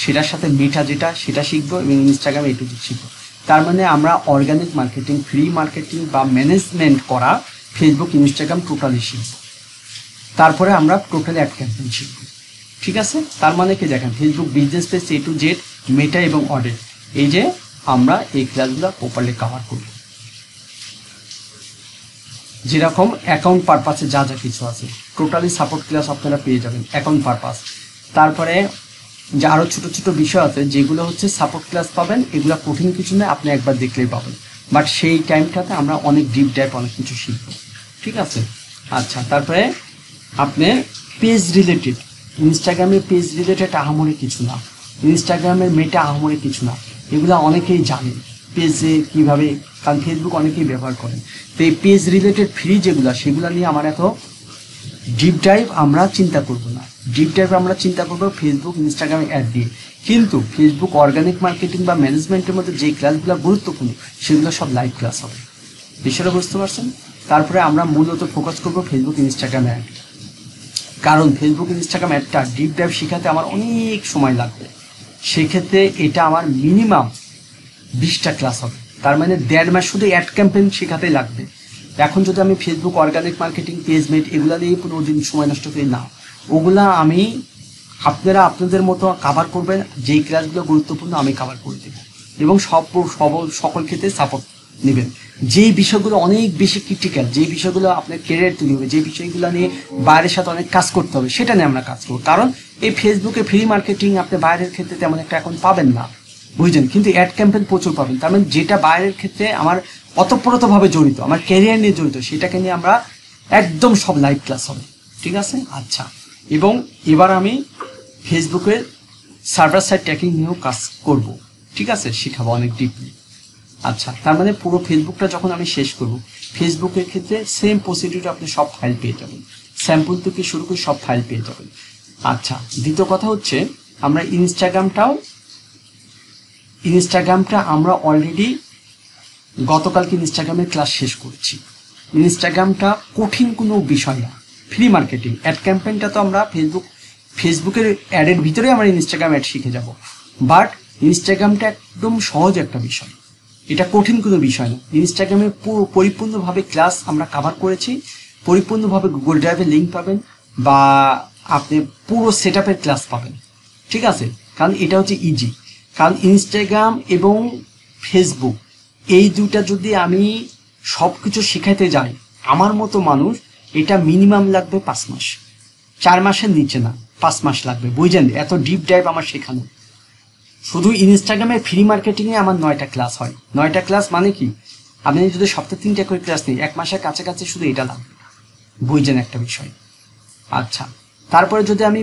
সেটার সাথে মেটা যেটা সেটা শিখবো এবং ইনস্টাগ্রাম A to Z শিখবো। তার মানে আমরা অর্গানিক মার্কেটিং, ফ্রি মার্কেটিং বা ম্যানেজমেন্ট করা ফেসবুক ইনস্টাগ্রাম টোটালি শিখবো। তারপরে আমরা টোটালি অ্যাড ক্যাম্পেইন শিখবো, ঠিক আছে? তার মানে কি দেখেন, Facebook business page A to Z, মেটা এবং অডিট, এই যে আমরা এই ক্লাসগুলো প্রপারলি কভার করব। যেরকম অ্যাকাউন্ট পারপাসে যা যা কিছু আছে টোটালি সাপোর্ট ক্লাস আপনারা পেয়ে যাবেন অ্যাকাউন্ট পারপাস। তারপরে যে আরও ছোটো ছোটো বিষয় আছে যেগুলো হচ্ছে সাপোর্ট ক্লাস পাবেন, এগুলো কঠিন কিছু নয়, আপনি একবার দেখলেই পাবেন, বাট সেই টাইমটাতে আমরা অনেক ডিপ ডাইভ অনেক কিছু শিখব, ঠিক আছে। আচ্ছা, তারপরে আপনি পেজ রিলেটেড, ইনস্টাগ্রামের পেজ রিলেটেড আহামরি কিছু না, ইনস্টাগ্রামের মেটা আহামরি কিছু না, এগুলো অনেকেই জানেন পেজে কীভাবে, কারণ ফেসবুক অনেকেই ব্যবহার করেন। তো এই পেজ রিলেটেড ফ্রি যেগুলো সেগুলো নিয়ে আমার এত ডিপ ডাইভ আমরা চিন্তা করব না, ডিপ ডাইভ আমরা চিন্তা করবো ফেসবুক ইনস্টাগ্রামে অ্যাড দিয়ে। কিন্তু ফেসবুক অর্গানিক মার্কেটিং বা ম্যানেজমেন্টের মধ্যে যে ক্লাসগুলো গুরুত্বপূর্ণ সেগুলো সব লাইভ ক্লাস হবে, বিষয়টা বুঝতে পারছেন। তারপরে আমরা মূলত ফোকাস করবো ফেসবুক ইনস্টাগ্রাম অ্যাড, কারণ ফেসবুক ইনস্টাগ্রাম অ্যাডটা ডিপ ডাইভ শেখাতে আমার অনেক সময় লাগবে, সেক্ষেত্রে এটা আমার মিনিমাম 20টা ক্লাস হবে, তার মানে 1.5 মাস শুধু অ্যাড ক্যাম্পেইন শেখাতেই লাগবে। এখন যদি আমি ফেসবুক অর্গানিক মার্কেটিং পেজমেন্ট এগুলো নিয়ে 15 দিন সময় নষ্ট করি না, ওগুলা আমি আপনারা আপনাদের মতো কাভার করবেন, যেই ক্লাসগুলো গুরুত্বপূর্ণ আমি কাভার করে দেবো এবং সকল ক্ষেত্রে সাপোর্ট নেবেন। যেই বিষয়গুলো অনেক বেশি ক্রিটিক্যাল, যেই বিষয়গুলো আপনার ক্যারিয়ার তৈরি হবে, যে বিষয়গুলো নিয়ে বাইরের সাথে অনেক কাজ করতে হবে সেটা নিয়ে আমরা কাজ করবো। কারণ এই ফেসবুকে ফ্রি মার্কেটিং আপনি বাইরের ক্ষেত্রে তেমন একটা এখন পাবেন না, বুঝছেন, কিন্তু অ্যাড ক্যাম্পেইন প্রচুর পাবেন। তার মানে যেটা বাইরের ক্ষেত্রে আমার অতপ্রতভাবে জড়িত, আমার ক্যারিয়ার নিয়ে জড়িত, সেটাকে নিয়ে আমরা একদম সব লাইভ ক্লাস হবে, ঠিক আছে। আচ্ছা, এবং এবার আমি ফেসবুকের সার্ভার সাইড ট্র্যাকিং নিয়েও কাজ করব, ঠিক আছে, শেখাবো অনেক ডিপলি। আচ্ছা, তার মানে পুরো ফেসবুকটা যখন আমি শেষ করব, ফেসবুকের ক্ষেত্রে সেম প্রসিডিউর আপনি সব ফাইল পেয়ে যাবেন, স্যাম্পল থেকে শুরু করে সব ফাইল পেয়ে যাবেন। আচ্ছা, দ্বিতীয় কথা হচ্ছে আমরা ইনস্টাগ্রামটা আমরা অলরেডি গতকালকে ইনস্টাগ্রামের ক্লাস শেষ করেছি। ইনস্টাগ্রামটা কঠিন কোনো বিষয় না, ফ্রি মার্কেটিং। অ্যাড ক্যাম্পেইনটা তো আমরা ফেসবুকের অ্যাডের ভিতরে আমরা ইনস্টাগ্রাম অ্যাড শিখে যাব, বাট ইনস্টাগ্রামটা একদম সহজ একটা বিষয়, এটা কঠিন কোনো বিষয় না। ইনস্টাগ্রামে পুরো পরিপূর্ণভাবে ক্লাস আমরা কাভার করেছি, পরিপূর্ণভাবে গুগল ড্রাইভের লিঙ্ক পাবেন বা আপনি পুরো সেট আপের ক্লাস পাবেন, ঠিক আছে। কারণ এটা হচ্ছে ইজি, কারণ ইনস্টাগ্রাম এবং ফেসবুক এই দুইটা যদি আমি সব কিছু শেখাতে যাই, আমার মতো মানুষ এটা মিনিমাম লাগবে 5 মাস, 4 মাসের নিচে না, 5 মাস লাগবে, বুঝলেন, এত ডিপ ডাইভ আমার শেখানো। শুধু ইনস্টাগ্রামে ফ্রি মার্কেটিংয়ে আমার 9টা ক্লাস হয়। 9টা ক্লাস মানে কি, আপনি যদি সপ্তাহে 3টা করে ক্লাস নিই, 1 মাসের কাছাকাছি শুধু এটা লাগবে, বুঝলেন একটা বিষয়। আচ্ছা, তারপরে যদি আমি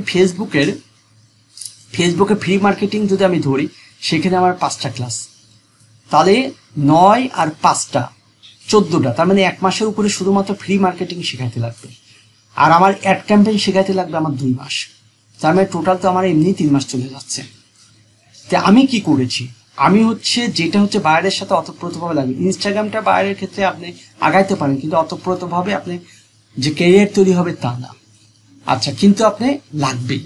ফেসবুকে ফ্রি মার্কেটিং যদি আমি ধরি, সেখানে আমার 5টা ক্লাস, তাহলে 9 আর 5টা 14টা, তার মানে 1 মাসের উপরে শুধুমাত্র ফ্রি মার্কেটিং শেখাতে লাগবে। আর আমার অ্যাড ক্যাম্পেইন শেখাতে লাগবে আমার 2 মাস, তার মানে টোটাল তো আমার এমনি 3 মাস চলে যাচ্ছে। তো আমি কি করেছি, আমি যেটা হচ্ছে বাইরের সাথে অতপ্রতভাবে লাগবে। ইনস্টাগ্রামটা বাইরের ক্ষেত্রে আপনি আগাইতে পারেন, কিন্তু অতপ্রতভাবে আপনি যে ক্যারিয়ার তৈরি হবে তা না। আচ্ছা, কিন্তু আপনি লাগবেই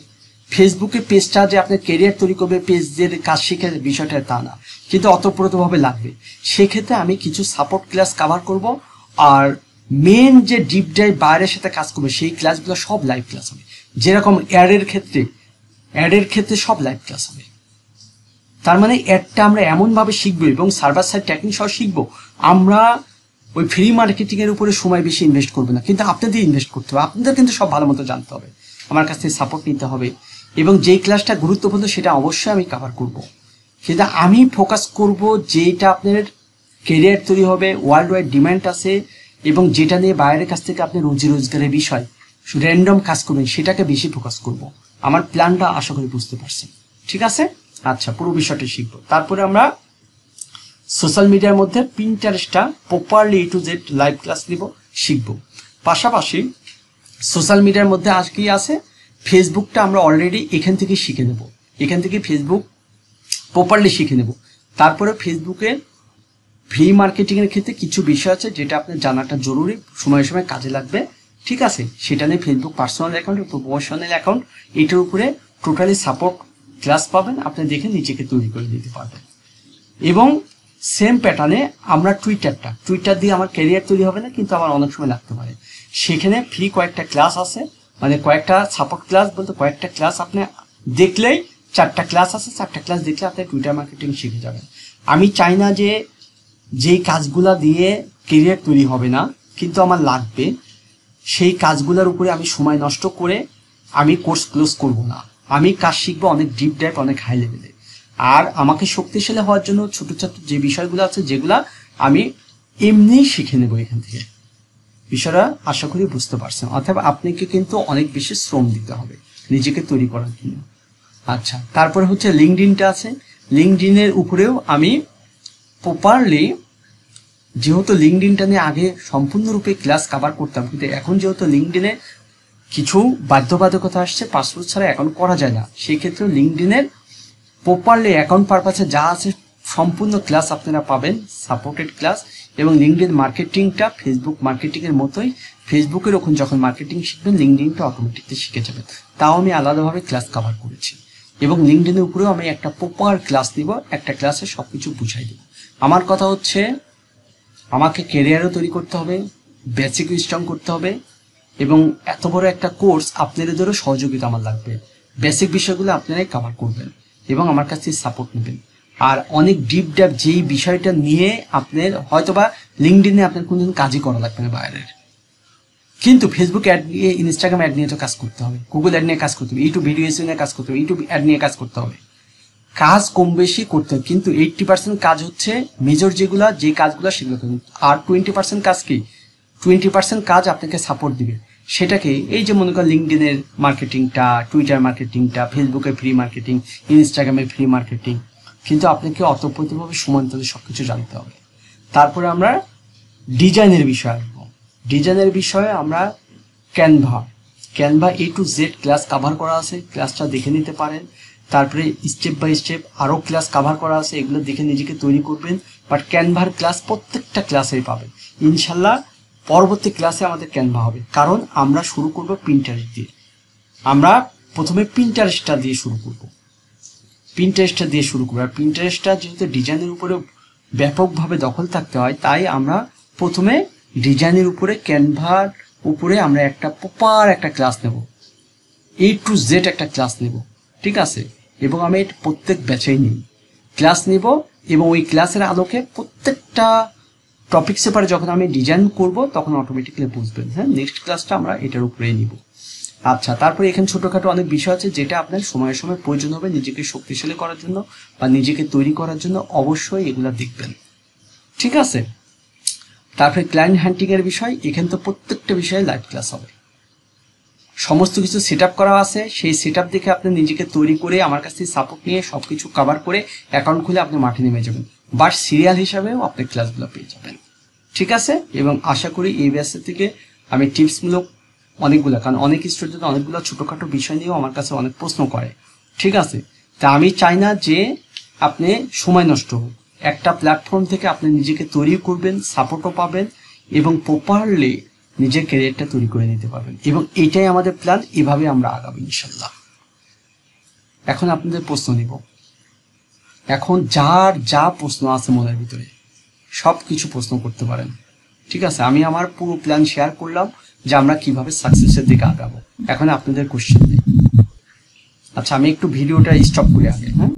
ফেসবুকে পেজটা যে আপনার ক্যারিয়ার তৈরি করবে, পেজের কাজ শিখে বিষয়টা তা না, কিন্তু অতপ্রতভাবে লাগবে। সেক্ষেত্রে আমি কিছু সাপোর্ট ক্লাস কাভার করব, আর মেন যে ডিপ ডাইভ বাইরের সাথে কাজ করবে সেই ক্লাসগুলো সব লাইভ ক্লাস হবে। যেরকম অ্যাডের ক্ষেত্রে সব লাইভ ক্লাস হবে। তার মানে অ্যাডটা আমরা এমনভাবে শিখবো এবং সার্ভার সাইড ট্র্যাকিং সহ শিখবো, আমরা ওই ফ্রি মার্কেটিংয়ের উপরে সময় বেশি ইনভেস্ট করবো না, কিন্তু আপনাদের ইনভেস্ট করতে হবে, আপনাদের কিন্তু সব ভালো মতো জানতে হবে, আমার কাছ থেকে সাপোর্ট নিতে হবে, এবং যেই ক্লাসটা গুরুত্বপূর্ণ সেটা অবশ্যই আমি কভার করব। সেটা আমি ফোকাস করব যেটা আপনার ক্যারিয়ার তৈরি হবে, ওয়ার্ল্ড ওয়াইড ডিমান্ড আছে, এবং যেটা নিয়ে বাইরের কাছ থেকে আপনি রুজি রোজগারের বিষয় র্যান্ডম কাজ করবেন, সেটাকে বেশি ফোকাস করব। আমার প্ল্যানটা আশা করি বুঝতে পারছেন, ঠিক আছে। আচ্ছা, পুরো বিষয়টা শিখবো। তারপরে আমরা সোশ্যাল মিডিয়ার মধ্যে পিন্টারেস্টটা properly A to Z live class নিব, শিখবো। পাশাপাশি সোশ্যাল মিডিয়ার মধ্যে আজ কি আছে, ফেসবুকটা আমরা অলরেডি এখান থেকে শিখে নেব, এখান থেকে ফেসবুক প্রপারলি শিখে নেব। তারপরে ফেসবুকের ফ্রি মার্কেটিংয়ের ক্ষেত্রে কিছু বিষয় আছে যেটা আপনার জানাটা জরুরি, সময় সময় কাজে লাগবে, ঠিক আছে। সেটা নিয়ে Facebook personal account, promotional account, এটার উপরে টোটালি সাপোর্ট ক্লাস পাবেন, আপনি দেখে নিজেকে তৈরি করে দিতে পারবেন। এবং সেম প্যাটার্নে আমরা টুইটার দিয়ে আমার ক্যারিয়ার তৈরি হবে না, কিন্তু আমার অনেক সময় লাগতে পারে, সেখানে ফ্রি কয়েকটা ক্লাস আছে, মানে কয়েকটা সাপোর্ট ক্লাস বলতে কয়েকটা ক্লাস আপনি দেখলেই 4টা ক্লাস আছে, 4টা ক্লাস দেখলে আপনি টুইটার মার্কেটিং শিখে যাবেন। আমি চাই না যে যেই কাজগুলা দিয়ে ক্যারিয়ার তৈরি হবে না, কিন্তু আমার লাগবে, সেই কাজগুলোর উপরে আমি সময় নষ্ট করে আমি কোর্স ক্লোজ করব না। আমি কাজ শিখবো অনেক ডিপ ডাইভ, অনেক হাই লেভেলে। আর আমাকে শক্তিশালী হওয়ার জন্য ছোট ছোট যে বিষয়গুলো আছে যেগুলা আমি এমনিই শিখে নেব এখান থেকে। বিষয়টা আশা করি বুঝতে পারছেন। অর্থাৎ আপনাকে কিন্তু অনেক বেশি শ্রম দিতে হবে নিজেকে তৈরি করার জন্য। আচ্ছা, তারপরে হচ্ছে লিঙ্কডইনটা আছে। লিঙ্কডইনের উপরেও আমি প্রপারলি, যেহেতু লিঙ্কডইনটা নিয়ে আগে সম্পূর্ণরূপে ক্লাস কভার করতাম, কিন্তু এখন যেহেতু লিঙ্কডইনে কিছু বাধ্যবাধকতা আসছে, পাসপোর্ট ছাড়া অ্যাকাউন্ট করা যায় না, সেই ক্ষেত্রে লিঙ্কডইনের প্রপারলি অ্যাকাউন্ট পারপাসে যা আছে সম্পূর্ণ ক্লাস আপনারা পাবেন, সাপোর্টেড ক্লাস। এবং লিঙ্কডইন মার্কেটিংটা ফেসবুক মার্কেটিংয়ের মতোই, ফেসবুকের ওখানে যখন মার্কেটিং শিখবেন লিঙ্কডইনটা অটোমেটিকলি শিখে যাবেন। তাও আমি আলাদাভাবে ক্লাস কভার করেছি। এবং লিঙ্কডইনের উপরেও আমি একটা প্রপার ক্লাস দিব, একটা ক্লাসে সব কিছু বুঝাই দেব। আমার কথা হচ্ছে, আমাকে ক্যারিয়ারও তৈরি করতে হবে, বেসিকও স্ট্রং করতে হবে, এবং এত বড় একটা কোর্স আপনাদেরও সহযোগিতা আমার লাগবে। বেসিক বিষয়গুলো আপনারাই কভার করবেন এবং আমার কাছ থেকে সাপোর্ট নেবেন। আর অনেক ডিপ ড্যাপ যেই বিষয়টা নিয়ে আপনার হয়তোবা লিঙ্কডইনে আপনার কোনোদিন কাজই করা লাগবে না বাইরের, কিন্তু ফেসবুক অ্যাড নিয়ে, ইনস্টাগ্রাম অ্যাড নিয়ে তো কাজ করতে হবে, গুগল অ্যাড নিয়ে কাজ করতে হবে, ইউটিউব ভিডিও নিয়ে কাজ করতে হবে, ইউটিউব অ্যাড নিয়ে কাজ করতে হবে। কাজ কম বেশি করতে হবে, কিন্তু 80% কাজ হচ্ছে মেজর যেগুলো, যে কাজগুলো সেগুলো করুন। আর 20% কাজ কি, 20% কাজ আপনাকে সাপোর্ট দিবে। সেটাকে এই যে মনে করেন লিঙ্কডইনের মার্কেটিংটা, টুইটার মার্কেটিংটা, ফেসবুকের ফ্রি মার্কেটিং, ইনস্টাগ্রামের ফ্রি মার্কেটিং, কিন্তু আপনাকে অতপ্রতভাবে সমান্তরালে সব কিছু জানতে হবে। তারপরে আমরা ডিজাইনের বিষয়ে আসবো। ডিজাইনের বিষয়ে আমরা Canva A to Z class cover করা আছে, ক্লাসটা দেখে নিতে পারেন। তারপরে স্টেপ বাই স্টেপ আরও ক্লাস কভার করা আছে, এগুলো দেখে নিজেকে তৈরি করবেন। বাট ক্যানভার ক্লাস প্রত্যেকটা ক্লাসেই পাবেন ইনশাল্লাহ। পরবর্তী ক্লাসে আমাদের ক্যানভা হবে, কারণ আমরা শুরু করব পিন্টারেস্ট দিয়ে। আমরা প্রথমে পিন্টারেস্টটা দিয়ে শুরু করব, আর পিন্টারেস্টটা যেহেতু ডিজাইনের উপরে ব্যাপকভাবে দখল থাকতে হয়, তাই আমরা প্রথমে ডিজাইনের উপরে, ক্যানভার উপরে আমরা একটা প্রপার একটা ক্লাস নেব, A to Z একটা ক্লাস নেব, ঠিক আছে? এবং আমি এটা প্রত্যেক ব্যাচেই নিই ক্লাস নেব, এবং ওই ক্লাসের আলোকে প্রত্যেকটা টপিক্স পেপারে যখন আমি ডিজাইন করব তখন অটোমেটিক্যালি বুঝবেন। হ্যাঁ, নেক্সট ক্লাসটা আমরা এটার উপরেই নিব। আচ্ছা, তারপরে এখানে ছোটোখাটো অনেক বিষয় আছে যেটা আপনার সময়ে সময় প্রয়োজন হবে নিজেকে শক্তিশালী করার জন্য বা নিজেকে তৈরি করার জন্য, অবশ্যই এগুলো দেখবেন, ঠিক আছে? তারপরে ক্লায়েন্ট হান্টিংয়ের বিষয়, এখানে তো প্রত্যেকটা বিষয়ে লাইভ ক্লাস হবে, সমস্ত কিছু সেট আপ করা আছে। সেই সেট আপ দেখে আপনি নিজেকে তৈরি করে আমার কাছ থেকে সাপোর্ট নিয়ে সব কিছু কভার করে অ্যাকাউন্ট খুলে আপনি মাঠে নেমে যাবেন, বা সিরিয়াল হিসাবেও আপনি ক্লাসগুলো পেয়ে যাবেন, ঠিক আছে? এবং আশা করি এই ব্যাচের থেকে আমি টিপসমূলক অনেকগুলো, কারণ অনেক স্টুডেন্ট অনেকগুলো ছোটোখাটো বিষয় নিয়েও আমার কাছে অনেক প্রশ্ন করে, ঠিক আছে? তা আমি চাই না যে আপনি সময় নষ্ট হোক। একটা প্ল্যাটফর্ম থেকে আপনি নিজেকে তৈরি করবেন, সাপোর্টও পাবেন, এবং প্রপারলি নিজের ক্যারিয়ারটা তৈরি করে নিতে পারবেন। এবং এটাই আমাদের প্ল্যান, এভাবে আমরা আগাবো ইনশাল্লাহ। এখন আপনাদের প্রশ্ন নিব, এখন যার যা প্রশ্ন আছে মনের ভিতরে সব কিছু প্রশ্ন করতে পারেন, ঠিক আছে? আমি আমার পুরো প্ল্যান শেয়ার করলাম যে আমরা কিভাবে সাকসেসের দিকে আগাবো। এখন আপনাদের কোশ্চেন নেই। আচ্ছা, আমি একটু ভিডিওটা স্টপ করে আগে, হ্যাঁ।